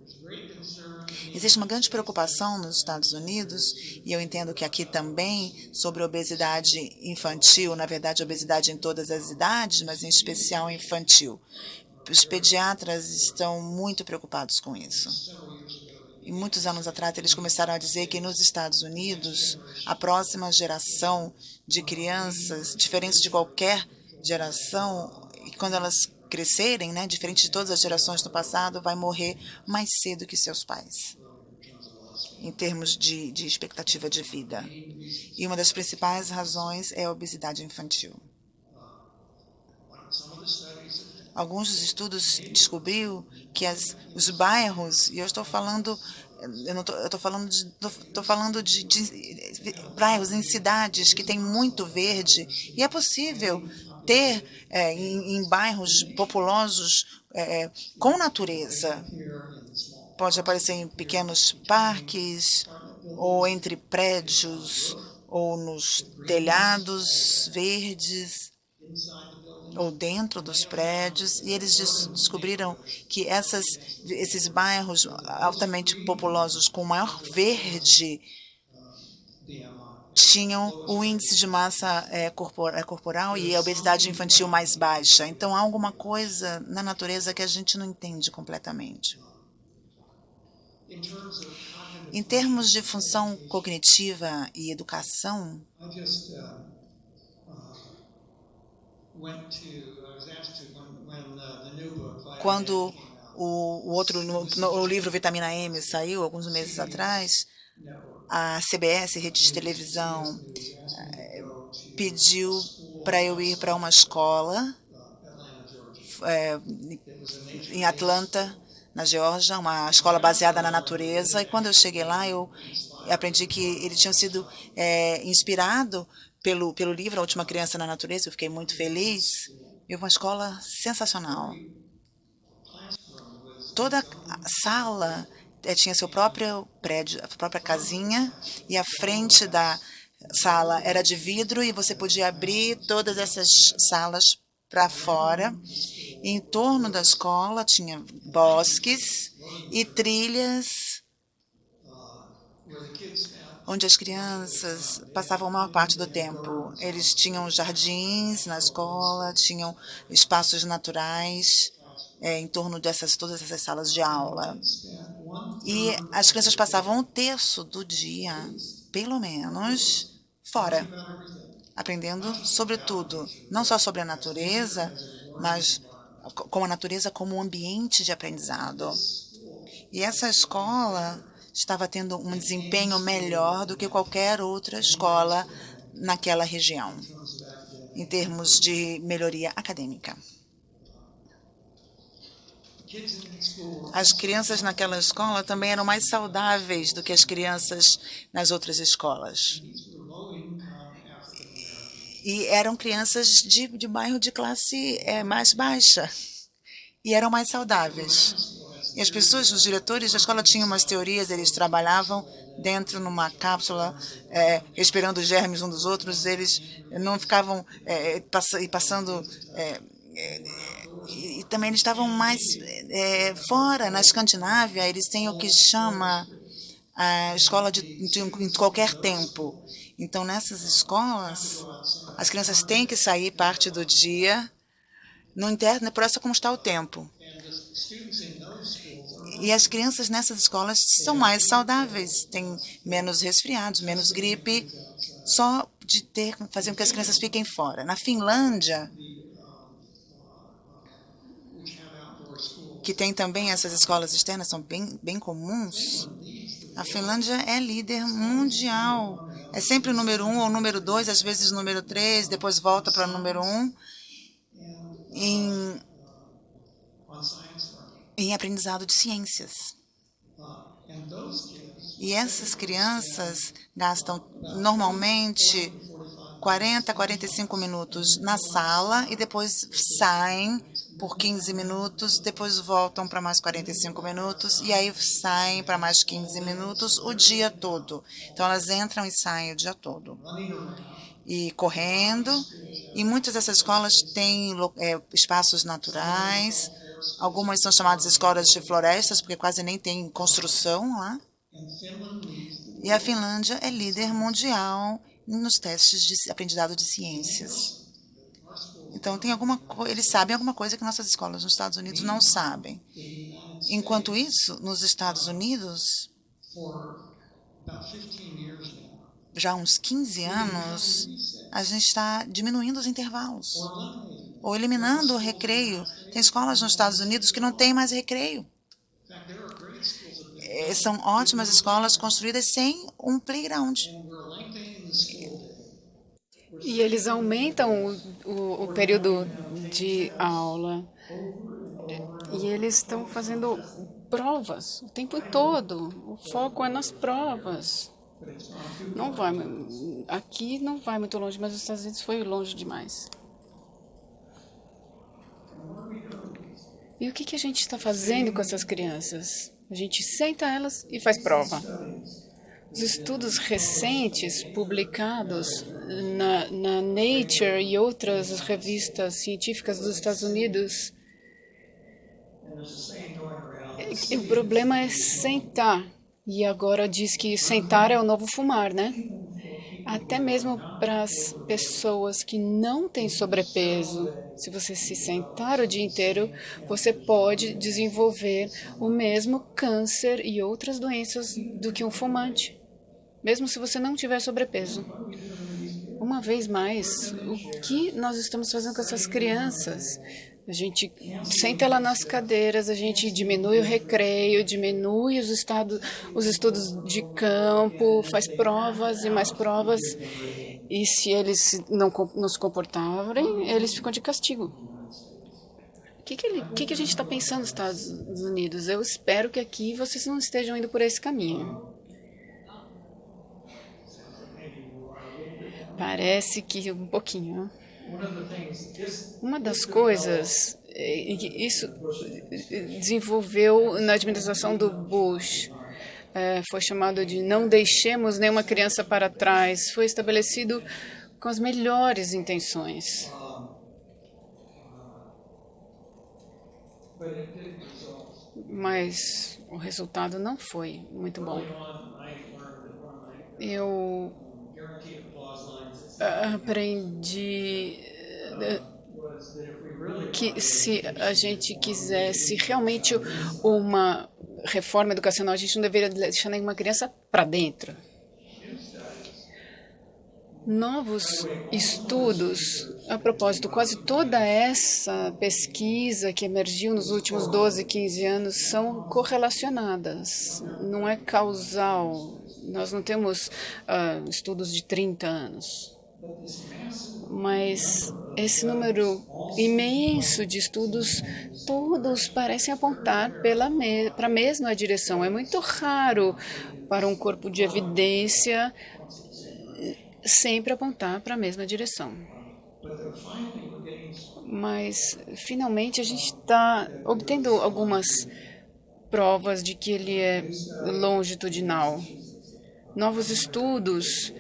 Existe uma grande preocupação nos Estados Unidos, e eu entendo que aqui também, sobre obesidade infantil, na verdade, obesidade em todas as idades, mas em especial infantil. Os pediatras estão muito preocupados com isso. E muitos anos atrás, eles começaram a dizer que nos Estados Unidos, a próxima geração de crianças, diferente de qualquer geração, e quando elas crescerem, diferente de todas as gerações do passado, vai morrer mais cedo que seus pais, em termos de expectativa de vida. E uma das principais razões é a obesidade infantil. Alguns dos estudos descobriu que os bairros, e eu estou falando, estou falando de bairros em cidades que têm muito verde, e é possível ter em bairros populosos com natureza. Pode aparecer em pequenos parques, ou entre prédios, ou nos telhados verdes, ou dentro dos prédios, e eles descobriram que esses bairros altamente populosos com maior verde tinham o índice de massa corporal e a obesidade infantil mais baixa. Então, há alguma coisa na natureza que a gente não entende completamente. Em termos de função cognitiva e educação, quando o livro Vitamina M saiu, alguns meses atrás, a CBS, Rede de Televisão, pediu para eu ir para uma escola em Atlanta, na Geórgia, uma escola baseada na natureza. E quando eu cheguei lá, eu aprendi que eles tinham sido inspirados pelo livro A Última Criança na Natureza. Eu fiquei muito feliz. E uma escola sensacional. Toda a sala tinha seu próprio prédio, a própria casinha, e a frente da sala era de vidro, e você podia abrir todas essas salas para fora. E em torno da escola tinha bosques e trilhas onde as crianças passavam a maior parte do tempo. Eles tinham jardins na escola, tinham espaços naturais em torno dessas todas essas salas de aula. E as crianças passavam um terço do dia, pelo menos, fora, aprendendo sobre tudo, não só sobre a natureza, mas com a natureza como um ambiente de aprendizado. E essa escola estava tendo um desempenho melhor do que qualquer outra escola naquela região, em termos de melhoria acadêmica. As crianças naquela escola também eram mais saudáveis do que as crianças nas outras escolas. E eram crianças de bairro de classe mais baixa. E eram mais saudáveis. E as pessoas, os diretores da escola tinham umas teorias, eles trabalhavam dentro numa cápsula, respirando os germes uns dos outros, eles não ficavam passando... E também eles estavam mais fora, na Escandinávia, eles têm o que chama a escola de qualquer tempo. Então, nessas escolas, as crianças têm que sair parte do dia, não interessa como está o tempo. E as crianças nessas escolas são mais saudáveis, têm menos resfriados, menos gripe, só de fazer com que as crianças fiquem fora. Na Finlândia, que tem também essas escolas externas, são bem comuns, A Finlândia é líder mundial. É sempre o número 1 ou o número 2, às vezes o número 3, depois volta para o número 1 em aprendizado de ciências. E essas crianças gastam normalmente 40 a 45 minutos na sala e depois saem por 15 minutos, depois voltam para mais 45 minutos e aí saem para mais 15 minutos o dia todo. Então, elas entram e saem o dia todo. E correndo. E muitas dessas escolas têm espaços naturais. Algumas são chamadas escolas de florestas, porque quase nem tem construção lá. E a Finlândia é líder mundial nos testes de aprendizado de ciências. Então, eles sabem alguma coisa que nossas escolas nos Estados Unidos não sabem. Enquanto isso, nos Estados Unidos, já há uns 15 anos, a gente está diminuindo os intervalos ou eliminando o recreio. Tem escolas nos Estados Unidos que não têm mais recreio. São ótimas escolas construídas sem um playground. E eles aumentam o período de aula. E eles estão fazendo provas o tempo todo. O foco é nas provas. Aqui não vai muito longe, mas os Estados Unidos foi longe demais. E o que a gente está fazendo com essas crianças? A gente senta elas e faz prova. Os estudos recentes publicados na Nature e outras revistas científicas dos Estados Unidos, o problema é sentar. E agora diz que sentar é o novo fumar, né? Até mesmo para as pessoas que não têm sobrepeso. Se você se sentar o dia inteiro, você pode desenvolver o mesmo câncer e outras doenças do que um fumante, mesmo se você não tiver sobrepeso. Uma vez mais, o que nós estamos fazendo com essas crianças? A gente senta ela nas cadeiras, a gente diminui o recreio, diminui os estudos de campo, faz provas e mais provas. E se eles não se comportarem, eles ficam de castigo. O que a gente está pensando nos Estados Unidos? Eu espero que aqui vocês não estejam indo por esse caminho. Parece que um pouquinho. Uma das coisas que isso desenvolveu na administração do Bush foi chamado de não deixemos nenhuma criança para trás. Foi estabelecido com as melhores intenções. Mas o resultado não foi muito bom. Eu aprendi que se a gente quisesse realmente uma reforma educacional, a gente não deveria deixar nenhuma criança para dentro. Novos estudos, a propósito, quase toda essa pesquisa que emergiu nos últimos 12, 15 anos são correlacionadas, não é causal. Nós não temos estudos de 30 anos. Mas esse número imenso de estudos, todos parecem apontar para a mesma direção. É muito raro para um corpo de evidência sempre apontar para a mesma direção. Mas, finalmente, a gente está obtendo algumas provas de que ele é longitudinal. Novos estudos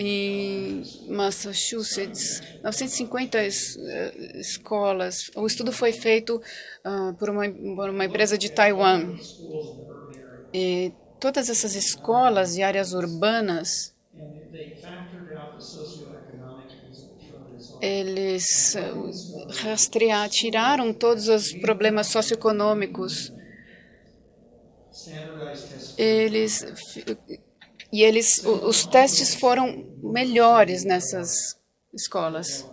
em Massachusetts, 950 escolas. O estudo foi feito por uma empresa de Taiwan. E todas essas escolas e áreas urbanas, eles tiraram todos os problemas socioeconômicos. Os testes foram melhores nessas escolas.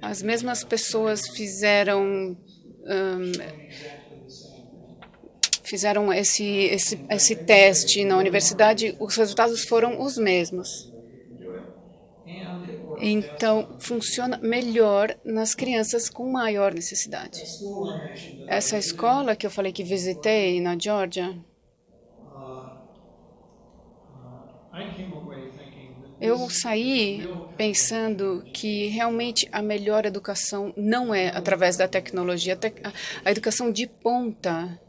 As mesmas pessoas fizeram fizeram esse teste na universidade, os resultados foram os mesmos. Então, funciona melhor nas crianças com maior necessidade. Essa escola que eu falei que visitei na Geórgia, eu saí pensando que realmente a melhor educação não é através da tecnologia. A educação de ponta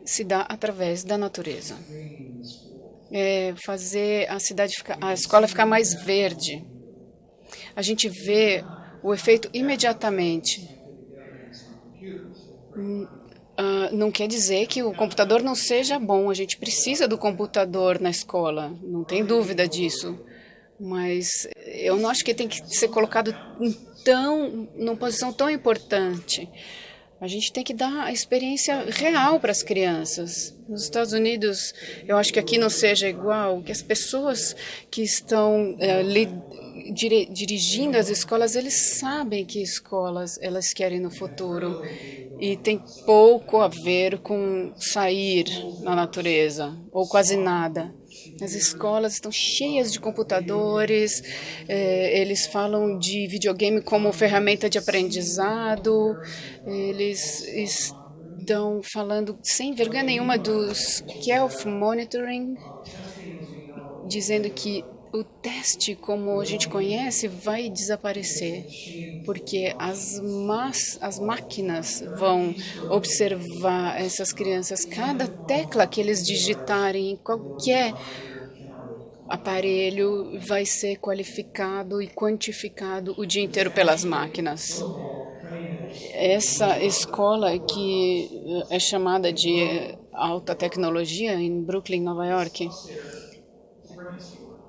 se dá através da natureza. Fazer a escola ficar mais verde. A gente vê o efeito imediatamente. Não quer dizer que o computador não seja bom. A gente precisa do computador na escola, não tem dúvida disso. Mas eu não acho que tem que ser colocado numa posição tão importante. A gente tem que dar a experiência real para as crianças. Nos Estados Unidos, eu acho que aqui não seja igual, que as pessoas que estão dirigindo as escolas, eles sabem que escolas elas querem no futuro e tem pouco a ver com sair na natureza, ou quase nada. As escolas estão cheias de computadores, eles falam de videogame como ferramenta de aprendizado, eles estão falando sem vergonha nenhuma do self-monitoring, dizendo que o teste, como a gente conhece, vai desaparecer, porque as máquinas vão observar essas crianças. Cada tecla que eles digitarem em qualquer aparelho vai ser qualificado e quantificado o dia inteiro pelas máquinas. Essa escola que é chamada de alta tecnologia em Brooklyn, Nova York,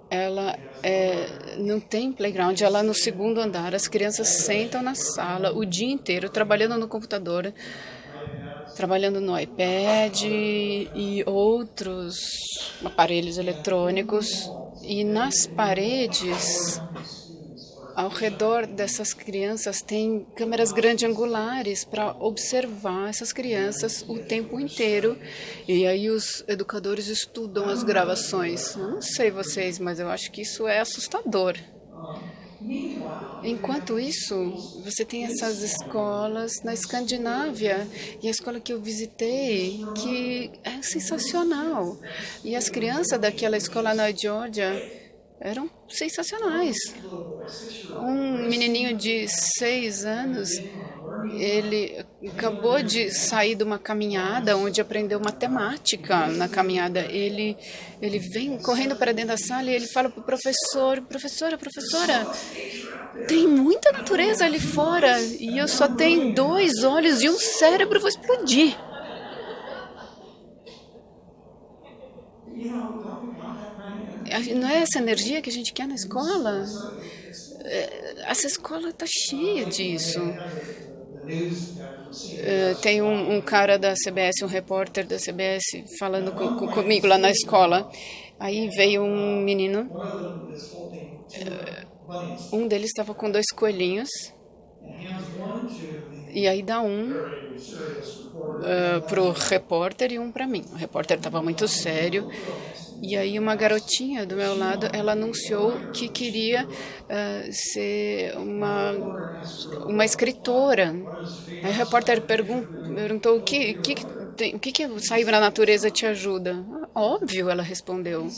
ela não tem playground, ela no segundo andar. As crianças sentam na sala o dia inteiro trabalhando no computador, trabalhando no iPad e outros aparelhos eletrônicos. E nas paredes, ao redor dessas crianças, tem câmeras grande-angulares para observar essas crianças o tempo inteiro. E aí os educadores estudam as gravações. Eu não sei vocês, mas eu acho que isso é assustador. Enquanto isso, você tem essas escolas na Escandinávia, e a escola que eu visitei, que é sensacional. E as crianças daquela escola na Geórgia eram sensacionais. Um menininho de 6 anos, ele acabou de sair de uma caminhada onde aprendeu matemática na caminhada. Ele vem correndo para dentro da sala e ele fala para o professor: professora, tem muita natureza ali fora e eu só tenho 2 olhos e um cérebro, vou explodir. Não é essa energia que a gente quer na escola? Essa escola está cheia disso. Tem um cara da CBS, um repórter da CBS, falando comigo lá na escola. Aí veio um menino, um deles estava com 2 coelhinhos, e aí dá um para o repórter e um para mim. O repórter estava muito sério. E aí uma garotinha do meu lado, ela anunciou que queria ser uma escritora. Aí o repórter perguntou o que sair na natureza te ajuda. Óbvio, ela respondeu.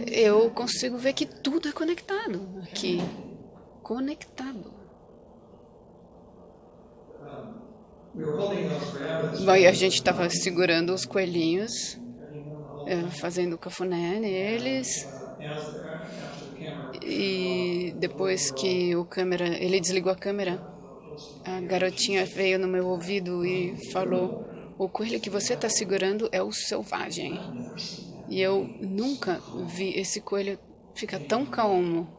Eu consigo ver que tudo é conectado aqui. Conectado. Aí a gente estava segurando os coelhinhos, fazendo cafuné neles, e depois que ele desligou a câmera, a garotinha veio no meu ouvido e falou: o coelho que você está segurando é o selvagem. E eu nunca vi esse coelho ficar tão calmo.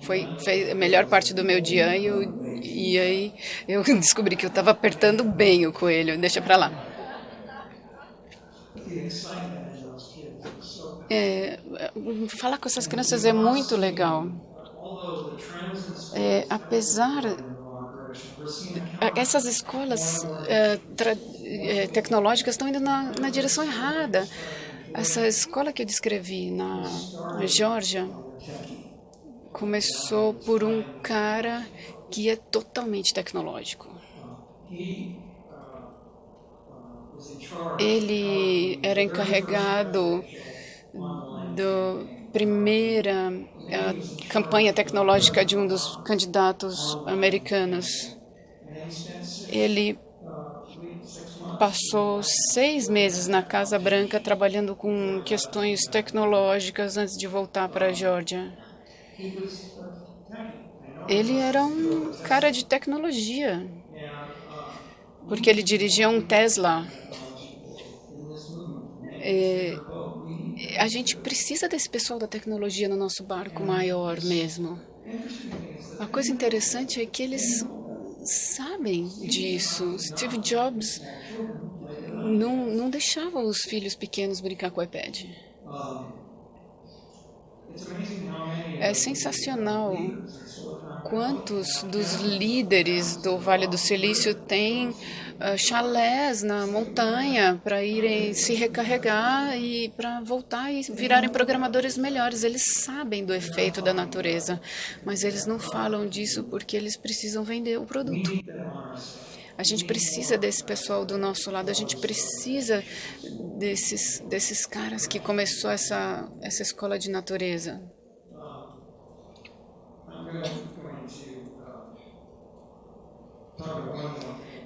Foi a melhor parte do meu dia, e aí eu descobri que eu estava apertando bem o coelho. Deixa para lá. Falar com essas crianças é muito legal. Apesar essas escolas tecnológicas estão indo na direção errada. Essa escola que eu descrevi na Geórgia começou por um cara que é totalmente tecnológico. Ele era encarregado da primeira campanha tecnológica de um dos candidatos americanos. Ele passou 6 meses na Casa Branca trabalhando com questões tecnológicas antes de voltar para a Geórgia. Ele era um cara de tecnologia, porque ele dirigia um Tesla. A gente precisa desse pessoal da tecnologia no nosso barco maior mesmo. A coisa interessante é que eles sabem disso. Steve Jobs não deixava os filhos pequenos brincar com o iPad. É sensacional quantos dos líderes do Vale do Silício têm chalés na montanha para irem se recarregar e para voltar e virarem programadores melhores. Eles sabem do efeito da natureza, mas eles não falam disso porque eles precisam vender o produto. A gente precisa desse pessoal do nosso lado, a gente precisa desses caras que começou essa escola de natureza.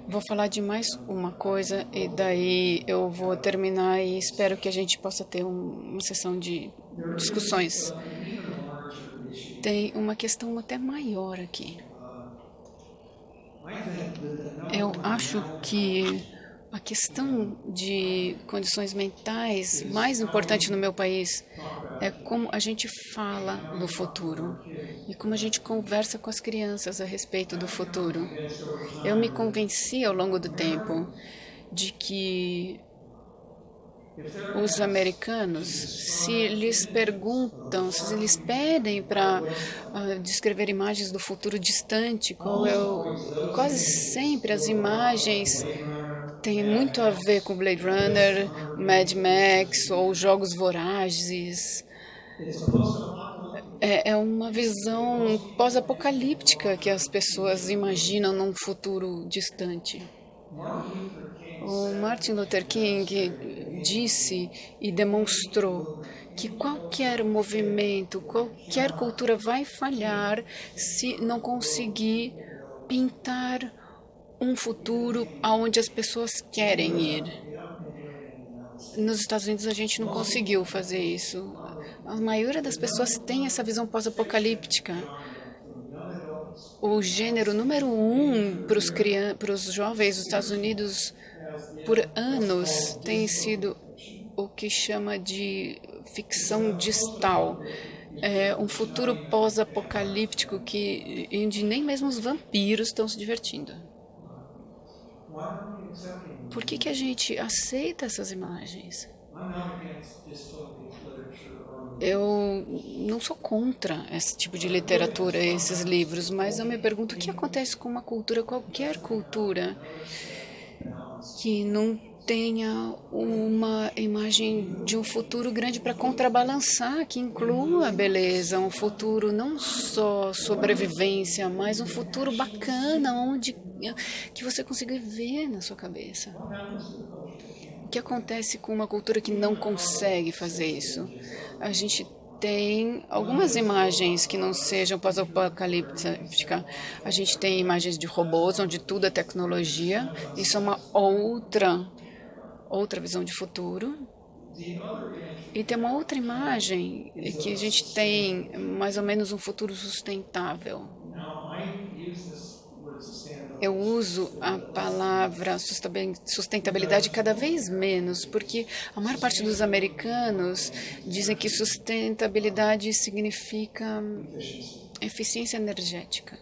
Vou falar de mais uma coisa e daí eu vou terminar e espero que a gente possa ter uma sessão de discussões. Tem uma questão até maior aqui. Eu acho que a questão de condições mentais mais importante no meu país é como a gente fala do futuro e como a gente conversa com as crianças a respeito do futuro. Eu me convenci ao longo do tempo de que os americanos, se lhes perguntam, se eles pedem para descrever imagens do futuro distante, quase sempre as imagens têm muito a ver com Blade Runner, Mad Max ou Jogos Vorazes. É uma visão pós-apocalíptica que as pessoas imaginam num futuro distante. O Martin Luther King disse e demonstrou que qualquer movimento, qualquer cultura vai falhar se não conseguir pintar um futuro aonde as pessoas querem ir. Nos Estados Unidos a gente não conseguiu fazer isso. A maioria das pessoas tem essa visão pós-apocalíptica. O gênero número 1 para os jovens dos Estados Unidos por anos tem sido o que chama de ficção distal. É um futuro pós-apocalíptico onde nem mesmo os vampiros estão se divertindo. Por que a gente aceita essas imagens? Eu não sou contra esse tipo de literatura, esses livros, mas eu me pergunto o que acontece com uma cultura, qualquer cultura, que não tenha uma imagem de um futuro grande para contrabalançar, que inclua a beleza, um futuro não só sobrevivência, mas um futuro bacana, que você consiga ver na sua cabeça. O que acontece com uma cultura que não consegue fazer isso? A gente tem algumas imagens que não sejam pós-apocalípticas. A gente tem imagens de robôs, onde tudo é tecnologia. Isso é uma outra visão de futuro. E tem uma outra imagem que a gente tem mais ou menos um futuro sustentável. Eu uso a palavra sustentabilidade cada vez menos, porque a maior parte dos americanos dizem que sustentabilidade significa eficiência energética.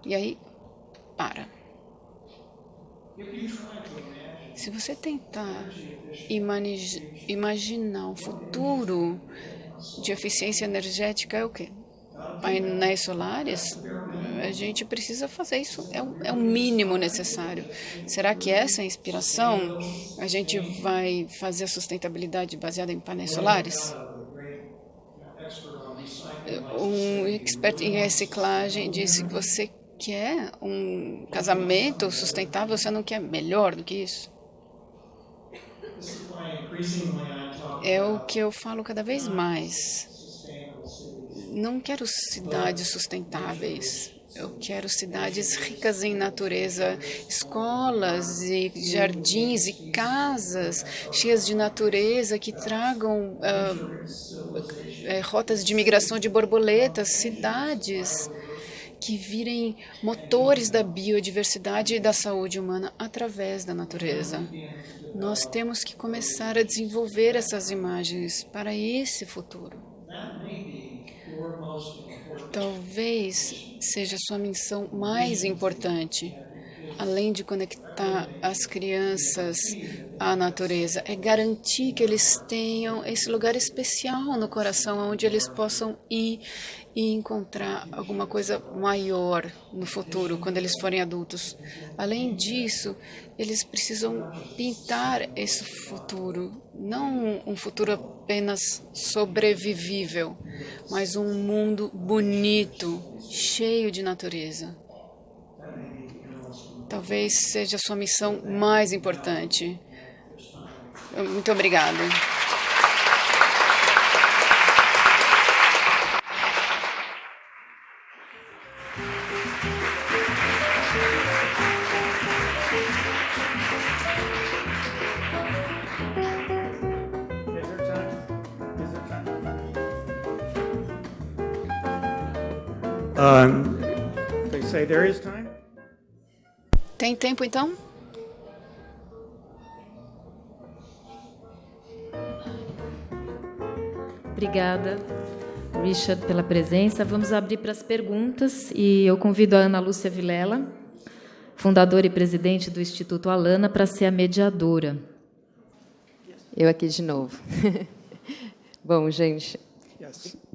E aí, para. Se você tentar imaginar um futuro de eficiência energética, é o quê? Painéis solares? A gente precisa fazer isso, é o mínimo necessário. Será que essa é a inspiração? A gente vai fazer a sustentabilidade baseada em painéis solares? Um expert em reciclagem disse que você quer um casamento sustentável, você não quer melhor do que isso? É o que eu falo cada vez mais. Não quero cidades sustentáveis. Eu quero cidades ricas em natureza, escolas e jardins e casas cheias de natureza que tragam rotas de migração de borboletas, cidades que virem motores da biodiversidade e da saúde humana através da natureza. Nós temos que começar a desenvolver essas imagens para esse futuro. Talvez seja a sua missão mais importante, além de conectar as crianças à natureza, é garantir que eles tenham esse lugar especial no coração, onde eles possam ir e encontrar alguma coisa maior no futuro, quando eles forem adultos. Além disso, eles precisam pintar esse futuro, não um futuro apenas sobrevivível, mas um mundo bonito, cheio de natureza. Talvez seja a sua missão mais importante. Muito obrigada. They say there is time. Tem tempo, então? Obrigada, Richard, pela presença. Vamos abrir para as perguntas e eu convido a Ana Lúcia Vilela, fundadora e presidente do Instituto Alana, para ser a mediadora. Eu aqui de novo. Bom, gente,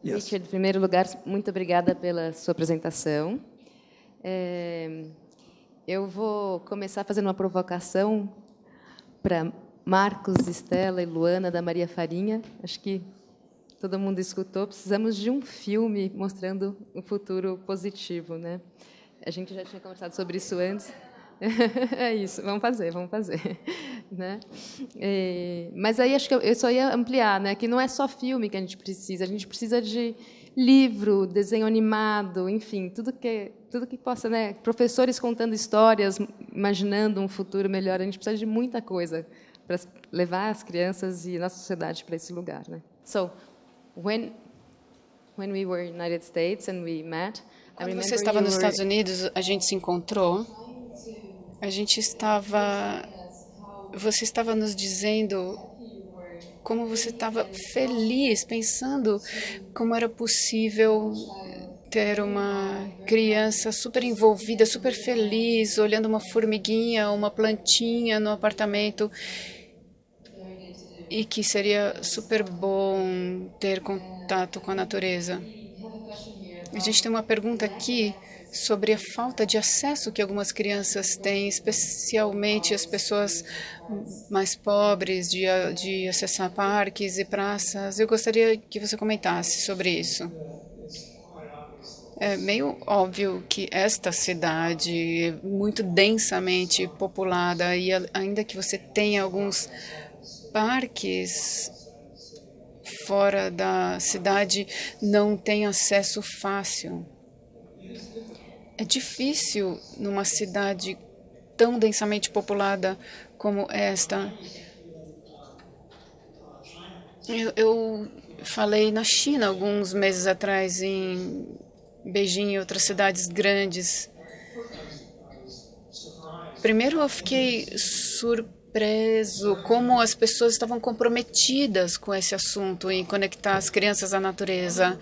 Richard, em primeiro lugar, muito obrigada pela sua apresentação. Eu vou começar fazendo uma provocação para Marcos, Estela e Luana, da Maria Farinha. Acho que todo mundo escutou. Precisamos de um filme mostrando um futuro positivo, né? A gente já tinha conversado sobre isso antes. É isso, vamos fazer, né? Mas aí acho que eu só ia ampliar, né? Que não é só filme que a gente precisa de livro, desenho animado, enfim, tudo que possa, né? Professores contando histórias, imaginando um futuro melhor. A gente precisa de muita coisa para levar as crianças e a nossa sociedade para esse lugar, né? So, when we were in the United States and we met, quando você estava nos Estados Unidos, a gente se encontrou. Você estava nos dizendo como você estava feliz, pensando como era possível ter uma criança super envolvida, super feliz, olhando uma formiguinha, uma plantinha no apartamento, e que seria super bom ter contato com a natureza. A gente tem uma pergunta aqui sobre a falta de acesso que algumas crianças têm, especialmente as pessoas mais pobres, de acessar parques e praças. Eu gostaria que você comentasse sobre isso. É meio óbvio que esta cidade é muito densamente populada e ainda que você tenha alguns parques fora da cidade, não tem acesso fácil. É difícil numa cidade tão densamente populada como esta. Eu falei na China alguns meses atrás, em Beijing e outras cidades grandes. Primeiro eu fiquei surpreso como as pessoas estavam comprometidas com esse assunto em conectar as crianças à natureza.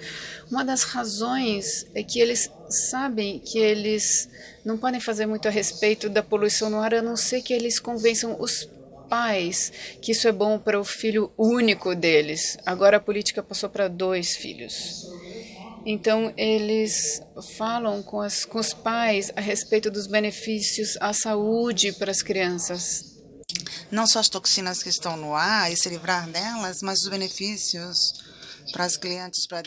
Uma das razões é que eles sabem que eles não podem fazer muito a respeito da poluição no ar, a não ser que eles convençam os pais que isso é bom para o filho único deles. Agora a política passou para 2 filhos. Então, eles falam com os pais a respeito dos benefícios à saúde para as crianças. Não só as toxinas que estão no ar e se livrar delas, mas os benefícios para as clientes, para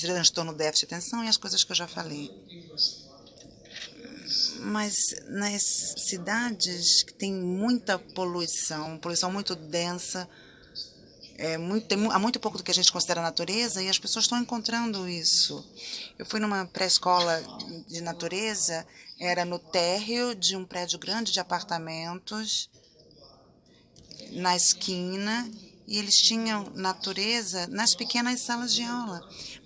transtorno do déficit de atenção e as coisas que eu já falei. Mas nas cidades que tem muita poluição muito densa, há muito pouco do que a gente considera natureza e as pessoas estão encontrando isso. Eu fui numa pré-escola de natureza, era no térreo de um prédio grande de apartamentos, na esquina, e eles tinham natureza nas pequenas salas de aula.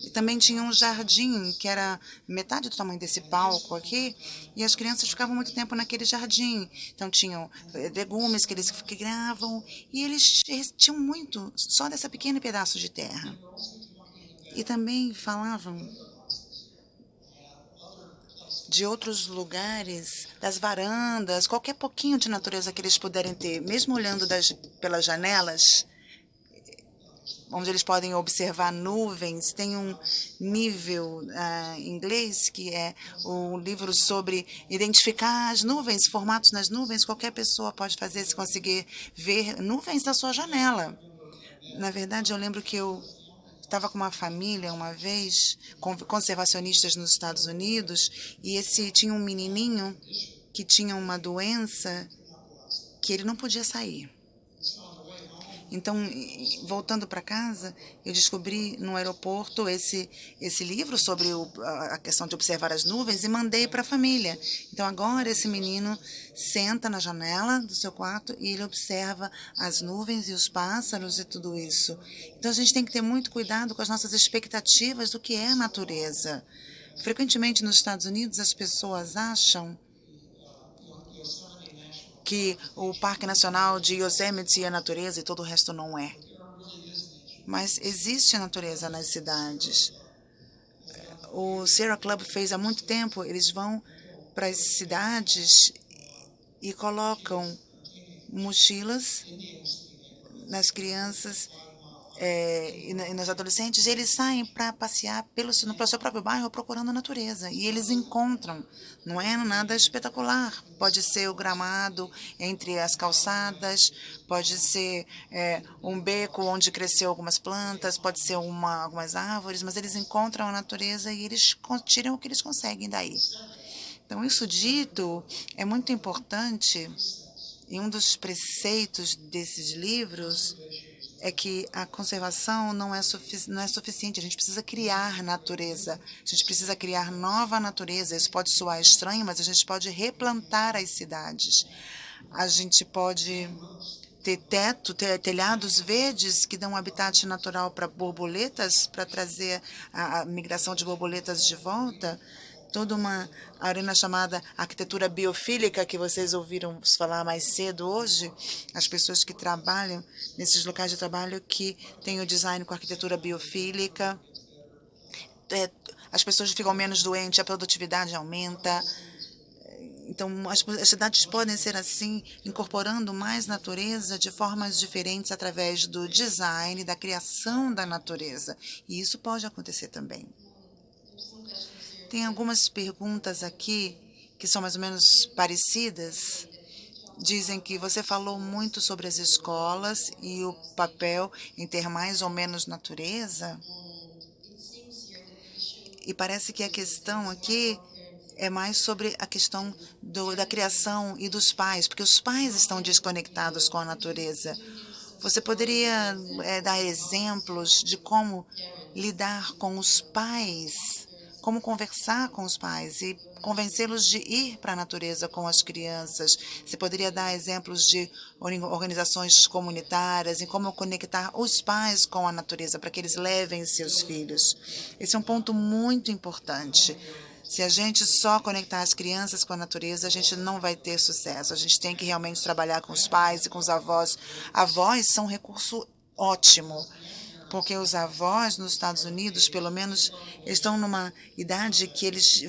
E também tinha um jardim, que era metade do tamanho desse palco aqui, e as crianças ficavam muito tempo naquele jardim. Então, tinham legumes que eles criavam, e eles tinham muito só dessa pequena pedaço de terra. E também falavam de outros lugares, das varandas, qualquer pouquinho de natureza que eles puderem ter, mesmo olhando pelas janelas, onde eles podem observar nuvens. Tem um nível em inglês, que é o livro sobre identificar as nuvens, formatos nas nuvens. Qualquer pessoa pode fazer se conseguir ver nuvens da sua janela. Na verdade, eu lembro que eu estava com uma família uma vez, conservacionistas nos Estados Unidos, e tinha um menininho que tinha uma doença que ele não podia sair. Então, voltando para casa, eu descobri no aeroporto esse livro sobre a questão de observar as nuvens e mandei para a família. Então, agora esse menino senta na janela do seu quarto e ele observa as nuvens e os pássaros e tudo isso. Então, a gente tem que ter muito cuidado com as nossas expectativas do que é a natureza. Frequentemente, nos Estados Unidos, as pessoas acham que o Parque Nacional de Yosemite é a natureza e todo o resto não é. Mas existe a natureza nas cidades. O Sierra Club fez há muito tempo, eles vão para as cidades e colocam mochilas nas crianças e nos adolescentes, eles saem para passear pelo seu próprio bairro procurando a natureza. E eles encontram, não é nada espetacular. Pode ser o gramado entre as calçadas, pode ser um beco onde cresceu algumas plantas, pode ser algumas árvores, mas eles encontram a natureza e eles tiram o que eles conseguem daí. Então, isso dito, é muito importante, e um dos preceitos desses livros é que a conservação não é suficiente. A gente precisa criar natureza. A gente precisa criar nova natureza. Isso pode soar estranho, mas a gente pode replantar as cidades. A gente pode ter telhados verdes que dão habitat natural para borboletas, para trazer a migração de borboletas de volta. Toda uma arena chamada arquitetura biofílica, que vocês ouviram falar mais cedo hoje, as pessoas que trabalham nesses locais de trabalho que têm o design com arquitetura biofílica, as pessoas ficam menos doentes, a produtividade aumenta. Então, as cidades podem ser assim, incorporando mais natureza de formas diferentes através do design, da criação da natureza. E isso pode acontecer também. Tem algumas perguntas aqui que são mais ou menos parecidas. Dizem que você falou muito sobre as escolas e o papel em ter mais ou menos natureza. E parece que a questão aqui é mais sobre a questão da criação e dos pais, porque os pais estão desconectados com a natureza. Você poderia dar exemplos de como lidar com os pais, como conversar com os pais e convencê-los de ir para a natureza com as crianças? Você poderia dar exemplos de organizações comunitárias e como conectar os pais com a natureza para que eles levem seus filhos? Esse é um ponto muito importante. Se a gente só conectar as crianças com a natureza, a gente não vai ter sucesso. A gente tem que realmente trabalhar com os pais e com os avós. Avós são um recurso ótimo, porque os avós nos Estados Unidos, pelo menos, estão numa idade que eles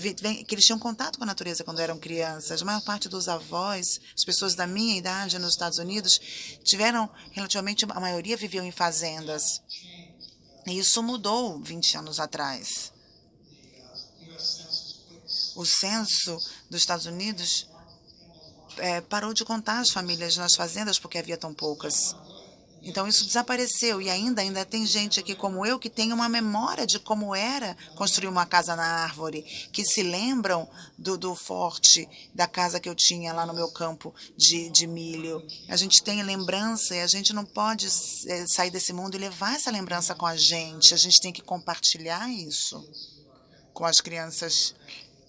tinham contato com a natureza quando eram crianças. A maior parte dos avós, as pessoas da minha idade nos Estados Unidos, tiveram relativamente, a maioria viveu em fazendas. E isso mudou 20 anos atrás. O censo dos Estados Unidos parou de contar as famílias nas fazendas porque havia tão poucas. Então, isso desapareceu. E ainda tem gente aqui como eu que tem uma memória de como era construir uma casa na árvore, que se lembram do forte, da casa que eu tinha lá no meu campo de milho. A gente tem lembrança e a gente não pode sair desse mundo e levar essa lembrança com a gente. A gente tem que compartilhar isso com as crianças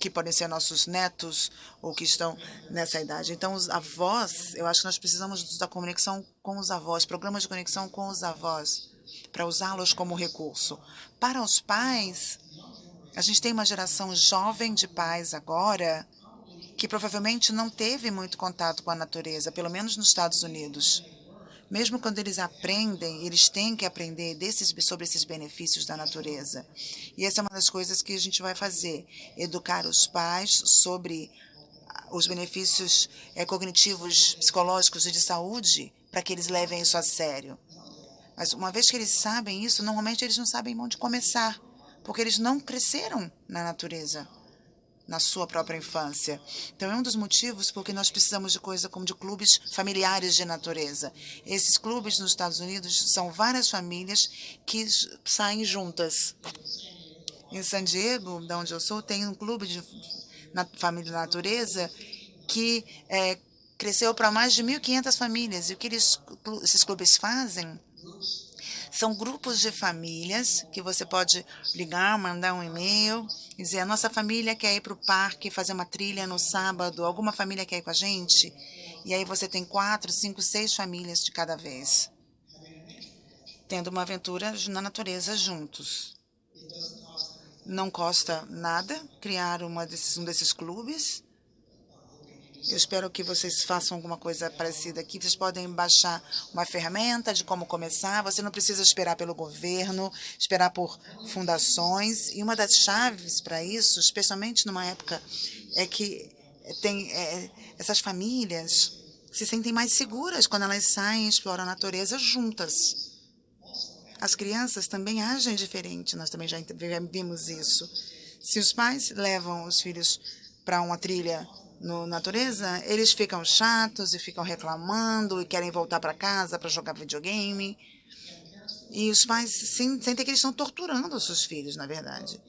que podem ser nossos netos ou que estão nessa idade. Então, os avós, eu acho que nós precisamos da conexão com os avós, programas de conexão com os avós, para usá-los como recurso. Para os pais, a gente tem uma geração jovem de pais agora que provavelmente não teve muito contato com a natureza, pelo menos nos Estados Unidos. Mesmo quando eles aprendem, eles têm que aprender sobre esses benefícios da natureza. E essa é uma das coisas que a gente vai fazer, educar os pais sobre os benefícios cognitivos, psicológicos e de saúde, para que eles levem isso a sério. Mas uma vez que eles sabem isso, normalmente eles não sabem onde começar, porque eles não cresceram na natureza na sua própria infância. Então, é um dos motivos porque nós precisamos de coisa como de clubes familiares de natureza. Esses clubes nos Estados Unidos são várias famílias que saem juntas. Em San Diego, de onde eu sou, tem um clube de família de natureza que cresceu para mais de 1.500 famílias. E o que esses clubes fazem são grupos de famílias que você pode ligar, mandar um e-mail e dizer: a nossa família quer ir para o parque, fazer uma trilha no sábado, alguma família quer ir com a gente? E aí você tem 4, 5, 6 famílias de cada vez, tendo uma aventura na natureza juntos. Não custa nada criar um desses clubes. Eu espero que vocês façam alguma coisa parecida aqui. Vocês podem baixar uma ferramenta de como começar. Você não precisa esperar pelo governo, esperar por fundações. E uma das chaves para isso, especialmente numa época que tem essas famílias se sentem mais seguras quando elas saem e exploram a natureza juntas. As crianças também agem diferente. Nós também já vimos isso. Se os pais levam os filhos para uma trilha na natureza, eles ficam chatos e ficam reclamando e querem voltar para casa para jogar videogame. E os pais sentem que eles estão torturando os seus filhos, na verdade.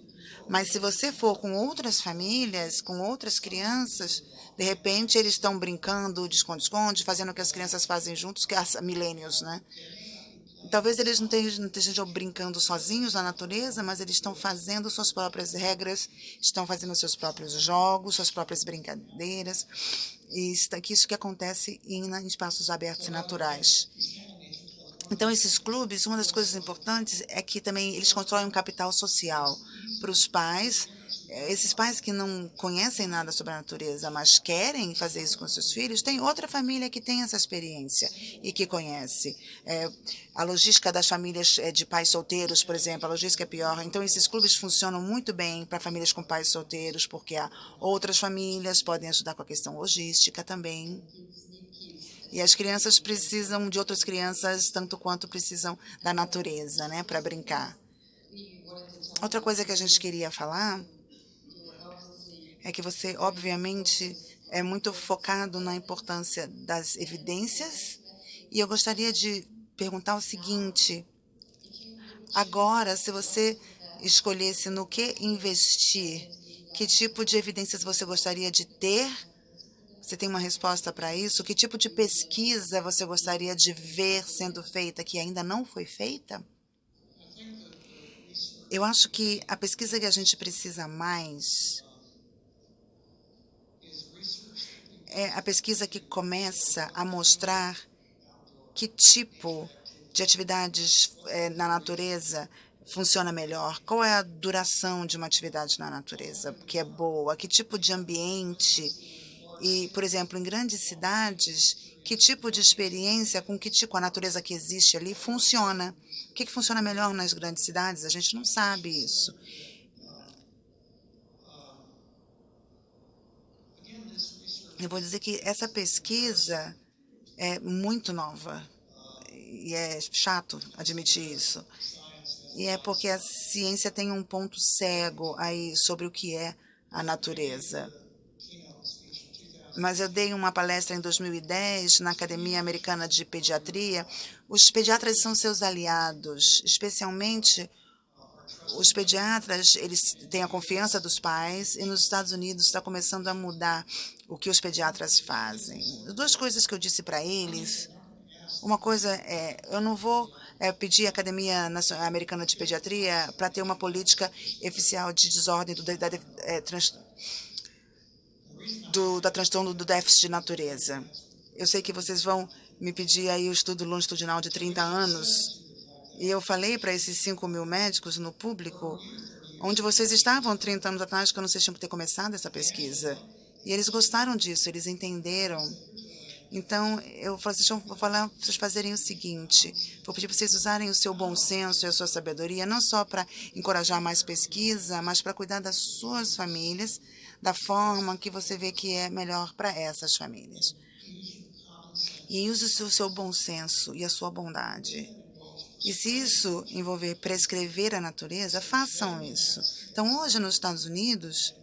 Mas se você for com outras famílias, com outras crianças, de repente eles estão brincando de esconde-esconde, fazendo o que as crianças fazem juntos, que é as millennials, né? Talvez eles não estejam brincando sozinhos na natureza, mas eles estão fazendo suas próprias regras, estão fazendo seus próprios jogos, suas próprias brincadeiras. E isso que acontece em espaços abertos e naturais. Então, esses clubes, uma das coisas importantes é que também eles constroem um capital social para os pais. Esses pais que não conhecem nada sobre a natureza, mas querem fazer isso com seus filhos, tem outra família que tem essa experiência e que conhece. A logística das famílias de pais solteiros, por exemplo, a logística é pior. Então, esses clubes funcionam muito bem para famílias com pais solteiros, porque outras famílias podem ajudar com a questão logística também. E as crianças precisam de outras crianças tanto quanto precisam da natureza, né, para brincar. Outra coisa que a gente queria falar é que você, obviamente, é muito focado na importância das evidências. E eu gostaria de perguntar o seguinte: agora, se você escolhesse no que investir, que tipo de evidências você gostaria de ter? Você tem uma resposta para isso? Que tipo de pesquisa você gostaria de ver sendo feita que ainda não foi feita? Eu acho que a pesquisa que a gente precisa mais é a pesquisa que começa a mostrar que tipo de atividades na natureza funciona melhor, qual é a duração de uma atividade na natureza que é boa, que tipo de ambiente e, por exemplo, em grandes cidades, que tipo de experiência com a natureza que existe ali funciona. O que funciona melhor nas grandes cidades? A gente não sabe isso. Eu vou dizer que essa pesquisa é muito nova, e é chato admitir isso. E é porque a ciência tem um ponto cego aí sobre o que é a natureza. Mas eu dei uma palestra em 2010 na Academia Americana de Pediatria. Os pediatras são seus aliados, especialmente os pediatras, eles têm a confiança dos pais, e nos Estados Unidos está começando a mudar o que os pediatras fazem. Duas coisas que eu disse para eles. Uma coisa é, eu não vou pedir à Academia Americana de Pediatria para ter uma política oficial de desordem da transtorno do déficit de natureza. Eu sei que vocês vão me pedir aí o estudo longitudinal de 30 anos, e eu falei para esses 5.000 médicos no público, onde vocês estavam 30 anos atrás, quando vocês tinham que ter começado essa pesquisa. E eles gostaram disso, eles entenderam. Então, eu vou falar para vocês fazerem o seguinte, vou pedir para vocês usarem o seu bom senso e a sua sabedoria, não só para encorajar mais pesquisa, mas para cuidar das suas famílias, da forma que você vê que é melhor para essas famílias. E use o seu bom senso e a sua bondade. E se isso envolver prescrever a natureza, façam isso. Então, hoje nos Estados Unidos,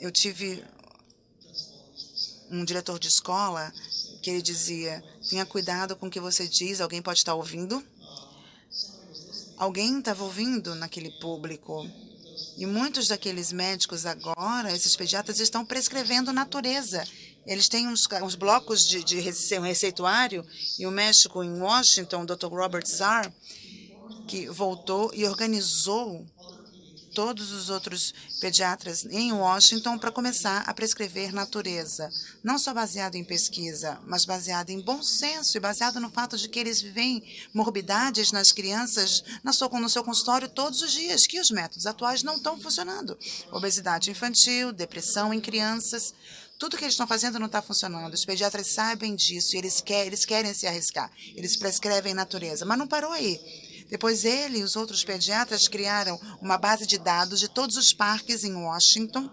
eu tive um diretor de escola que ele dizia, tenha cuidado com o que você diz, alguém pode estar ouvindo. Alguém estava ouvindo naquele público. E muitos daqueles médicos agora, esses pediatras, estão prescrevendo natureza. Eles têm uns blocos de receituário, e o médico em Washington, o Dr. Robert Zarr, que voltou e organizou todos os outros pediatras em Washington para começar a prescrever natureza, não só baseado em pesquisa, mas baseado em bom senso e baseado no fato de que eles veem morbidades nas crianças no seu consultório todos os dias, que os métodos atuais não estão funcionando. Obesidade infantil, depressão em crianças, tudo que eles estão fazendo não está funcionando. Os pediatras sabem disso e eles querem se arriscar. Eles prescrevem natureza, mas não parou aí. Depois ele e os outros pediatras criaram uma base de dados de todos os parques em Washington.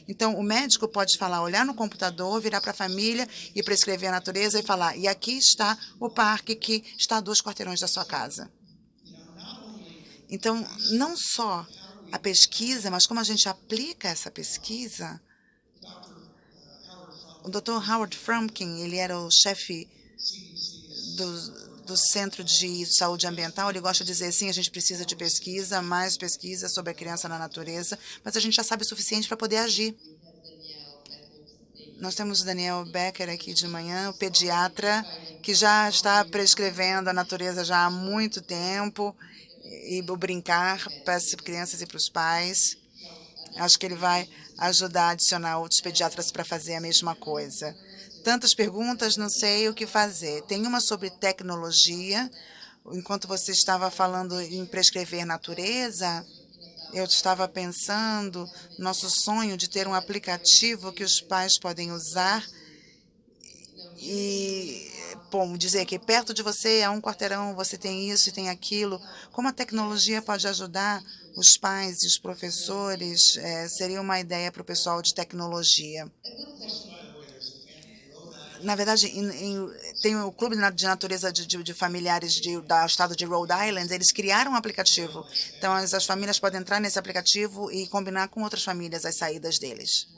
Então, o médico pode olhar no computador, virar para a família e prescrever a natureza e falar, e aqui está o parque que está a 2 quarteirões da sua casa. Então, não só a pesquisa, mas como a gente aplica essa pesquisa. O Dr. Howard Frumkin, ele era o chefe do Centro de Saúde Ambiental, ele gosta de dizer, sim, a gente precisa de pesquisa, mais pesquisa sobre a criança na natureza, mas a gente já sabe o suficiente para poder agir. Nós temos o Daniel Becker aqui de manhã, o pediatra, que já está prescrevendo a natureza já há muito tempo, e o brincar para as crianças e para os pais. Acho que ele vai ajudar a adicionar outros pediatras para fazer a mesma coisa. Tantas perguntas, não sei o que fazer. Tem uma sobre tecnologia. Enquanto você estava falando em prescrever natureza, eu estava pensando no nosso sonho de ter um aplicativo que os pais podem usar e, bom, dizer que perto de você, a 1 quarteirão, você tem isso e tem aquilo. Como a tecnologia pode ajudar os pais e os professores? Seria uma ideia para o pessoal de tecnologia. Na verdade, tem o Clube de Natureza de Familiares do estado de Rhode Island, eles criaram um aplicativo. Então, as famílias podem entrar nesse aplicativo e combinar com outras famílias as saídas deles.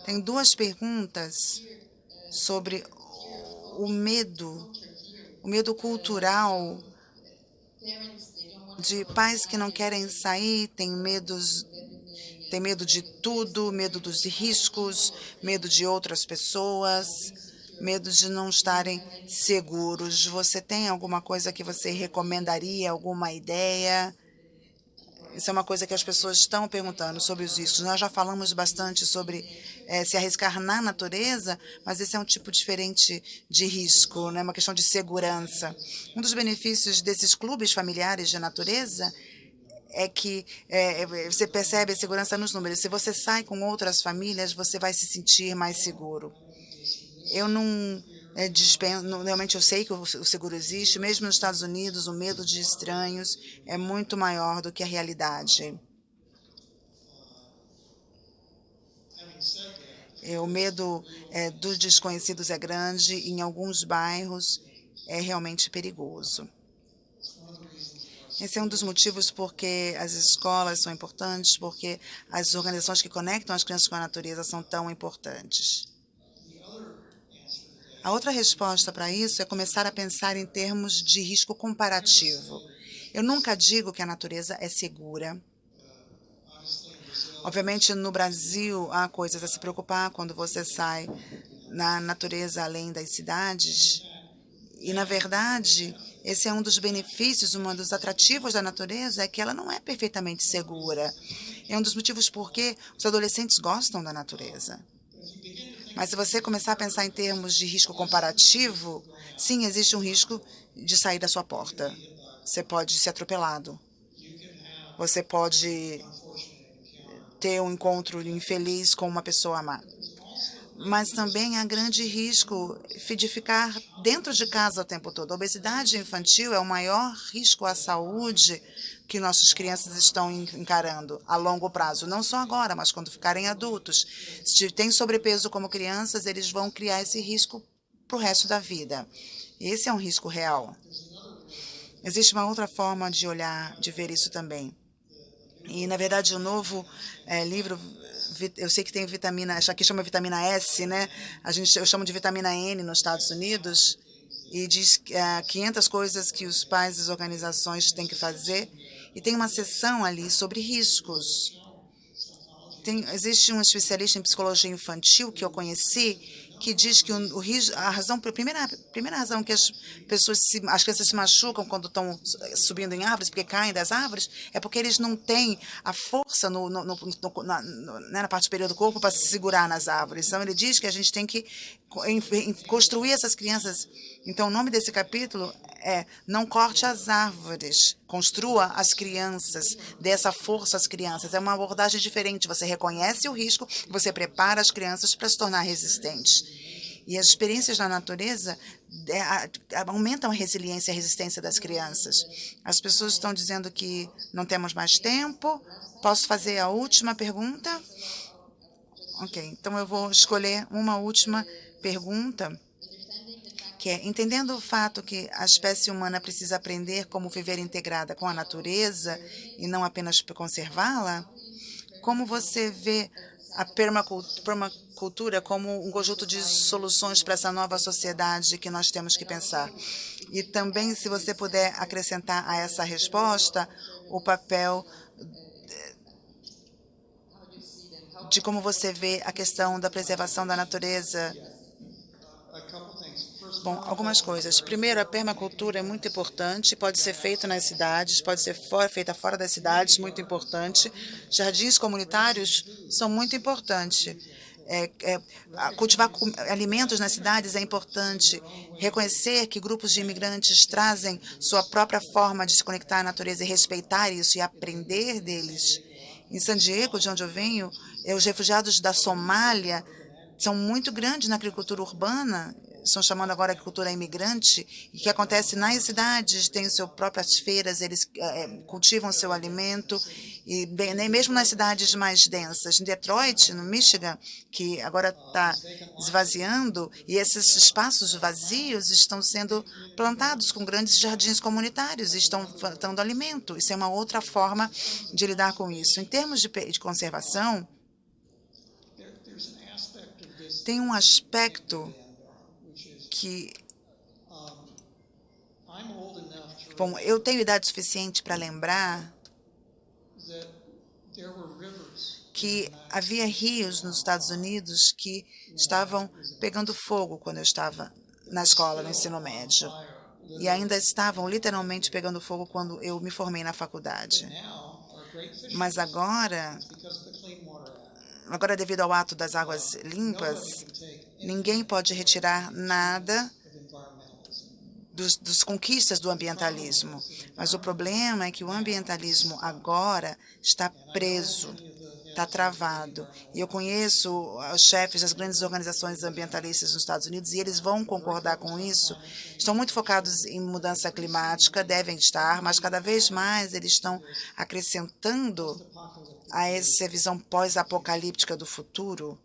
Tem 2 perguntas sobre o medo cultural de pais que não querem sair, têm medo de tudo, medo dos riscos, medo de outras pessoas, medo de não estarem seguros. Você tem alguma coisa que você recomendaria, alguma ideia? Isso é uma coisa que as pessoas estão perguntando sobre os riscos. Nós já falamos bastante sobre se arriscar na natureza, mas esse é um tipo diferente de risco, né? Uma questão de segurança. Um dos benefícios desses clubes familiares de natureza é que você percebe a segurança nos números. Se você sai com outras famílias, você vai se sentir mais seguro. Eu não realmente eu sei que o seguro existe. Mesmo nos Estados Unidos, o medo de estranhos é muito maior do que a realidade. O medo dos desconhecidos é grande, e em alguns bairros é realmente perigoso. Esse é um dos motivos porque as escolas são importantes, porque as organizações que conectam as crianças com a natureza são tão importantes. A outra resposta para isso é começar a pensar em termos de risco comparativo. Eu nunca digo que a natureza é segura. Obviamente, no Brasil, há coisas a se preocupar quando você sai na natureza além das cidades. E, na verdade, esse é um dos benefícios, um dos atrativos da natureza, é que ela não é perfeitamente segura. É um dos motivos por que os adolescentes gostam da natureza. Mas se você começar a pensar em termos de risco comparativo, sim, existe um risco de sair da sua porta. Você pode ser atropelado. Você pode ter um encontro infeliz com uma pessoa má. Mas também há grande risco de ficar dentro de casa o tempo todo. A obesidade infantil é o maior risco à saúde que nossas crianças estão encarando a longo prazo. Não só agora, mas quando ficarem adultos. Se têm sobrepeso como crianças, eles vão criar esse risco para o resto da vida. Esse é um risco real. Existe uma outra forma de olhar, de ver isso também. E, na verdade, o novo livro, eu sei que tem vitamina, aqui chama vitamina S, né? Eu chamo de vitamina N nos Estados Unidos, e diz 500 coisas que os pais das organizações têm que fazer, e tem uma seção ali sobre riscos. Existe um especialista em psicologia infantil que eu conheci, que diz que a primeira razão que as crianças se machucam quando estão subindo em árvores, porque caem das árvores, é porque eles não têm a força na parte superior do corpo para se segurar nas árvores. Então, ele diz que a gente tem que construir essas crianças. Então, o nome desse capítulo é Não Corte as Árvores, Construa as Crianças, dê essa força às crianças. É uma abordagem diferente. Você reconhece o risco, você prepara as crianças para se tornar resistentes. E as experiências na natureza aumentam a resiliência e a resistência das crianças. As pessoas estão dizendo que não temos mais tempo. Posso fazer a última pergunta? Ok, então eu vou escolher uma última pergunta, que é, entendendo o fato que a espécie humana precisa aprender como viver integrada com a natureza e não apenas conservá-la, como você vê a permacultura como um conjunto de soluções para essa nova sociedade que nós temos que pensar? E também, se você puder acrescentar a essa resposta o papel de como você vê a questão da preservação da natureza. Bom, algumas coisas. Primeiro, a permacultura é muito importante, pode ser feita nas cidades, pode ser feita fora das cidades, muito importante. Jardins comunitários são muito importantes. Cultivar alimentos nas cidades é importante. Reconhecer que grupos de imigrantes trazem sua própria forma de se conectar à natureza e respeitar isso e aprender deles. Em San Diego, de onde eu venho, os refugiados da Somália são muito grandes na agricultura urbana, estão chamando agora de agricultura imigrante, e que acontece nas cidades, têm suas próprias feiras, eles cultivam seu alimento, e mesmo nas cidades mais densas. Em Detroit, no Michigan, que agora está esvaziando, e esses espaços vazios estão sendo plantados com grandes jardins comunitários, e estão dando alimento. Isso é uma outra forma de lidar com isso. Em termos de conservação, tem um aspecto que... Bom, eu tenho idade suficiente para lembrar que havia rios nos Estados Unidos que estavam pegando fogo quando eu estava na escola, no ensino médio. E ainda estavam literalmente pegando fogo quando eu me formei na faculdade. Mas agora, devido ao ato das águas limpas, ninguém pode retirar nada das conquistas do ambientalismo. Mas o problema é que o ambientalismo agora está preso, está travado. E eu conheço os chefes das grandes organizações ambientalistas nos Estados Unidos e eles vão concordar com isso. Estão muito focados em mudança climática, devem estar, mas cada vez mais eles estão acrescentando a essa visão pós-apocalíptica do futuro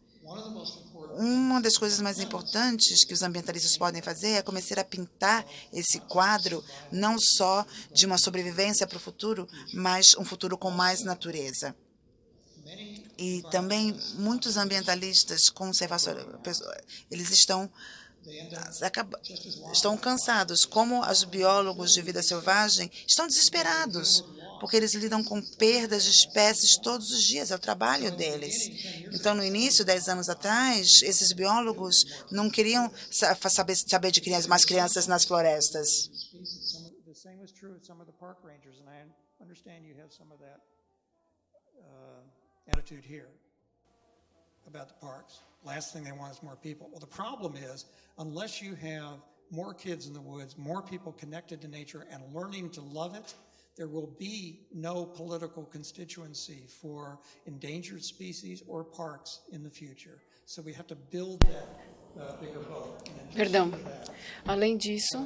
Uma das coisas mais importantes que os ambientalistas podem fazer é começar a pintar esse quadro não só de uma sobrevivência para o futuro, mas um futuro com mais natureza. E também muitos ambientalistas conservacionistas, eles estão cansados, como os biólogos de vida selvagem estão desesperados, porque eles lidam com perdas de espécies todos os dias, é o trabalho deles. Então, no início, 10 anos atrás, esses biólogos não queriam saber de mais crianças nas florestas. The same was true with some of the park rangers, and I understand you have some of that attitude here about the parks. Last thing they want is more people. Well, the problem is, unless you have more kids in the woods, more people connected to nature and learning to love it, there will be no political constituency for endangered species or parks in the future. So we have to build that bigger boat. Perdão. Além disso,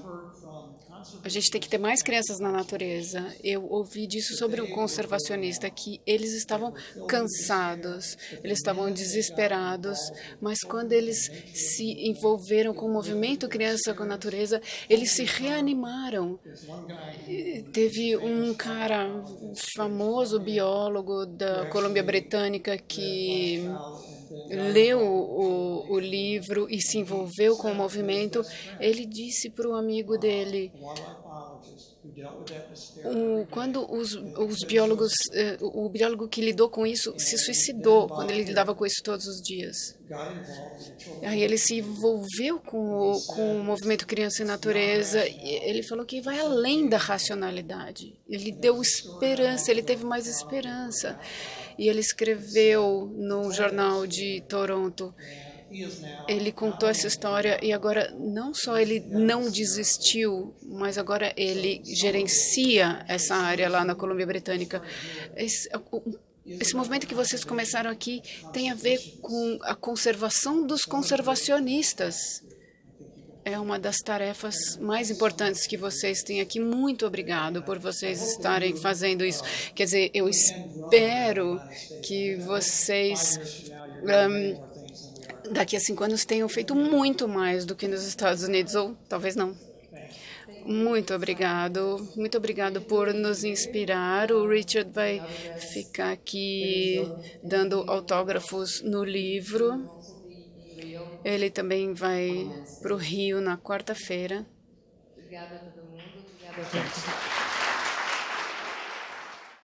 a gente tem que ter mais crianças na natureza. Eu ouvi disso sobre um conservacionista, que eles estavam cansados, eles estavam desesperados, mas quando eles se envolveram com o movimento Criança com a Natureza, eles se reanimaram. Teve um cara famoso, biólogo da Colômbia Britânica, que leu o livro e se envolveu com o movimento. Ele disse para o amigo dele, quando os biólogos, o biólogo que lidou com isso se suicidou quando ele lidava com isso todos os dias. Aí ele se envolveu com o movimento Criança e Natureza, e ele falou que vai além da racionalidade. Ele deu esperança, ele teve mais esperança. E ele escreveu no jornal de Toronto. Ele contou essa história e agora não só ele não desistiu, mas agora ele gerencia essa área lá na Colômbia Britânica. Esse movimento que vocês começaram aqui tem a ver com a conservação dos conservacionistas. É uma das tarefas mais importantes que vocês têm aqui. Muito obrigado por vocês estarem fazendo isso. Quer dizer, eu espero que vocês, daqui a 5 anos, tenham feito muito mais do que nos Estados Unidos, ou talvez não. Muito obrigado por nos inspirar. O Richard vai ficar aqui dando autógrafos no livro. Ele também vai para o Rio na quarta-feira. Obrigada a todo mundo. Obrigada a todos.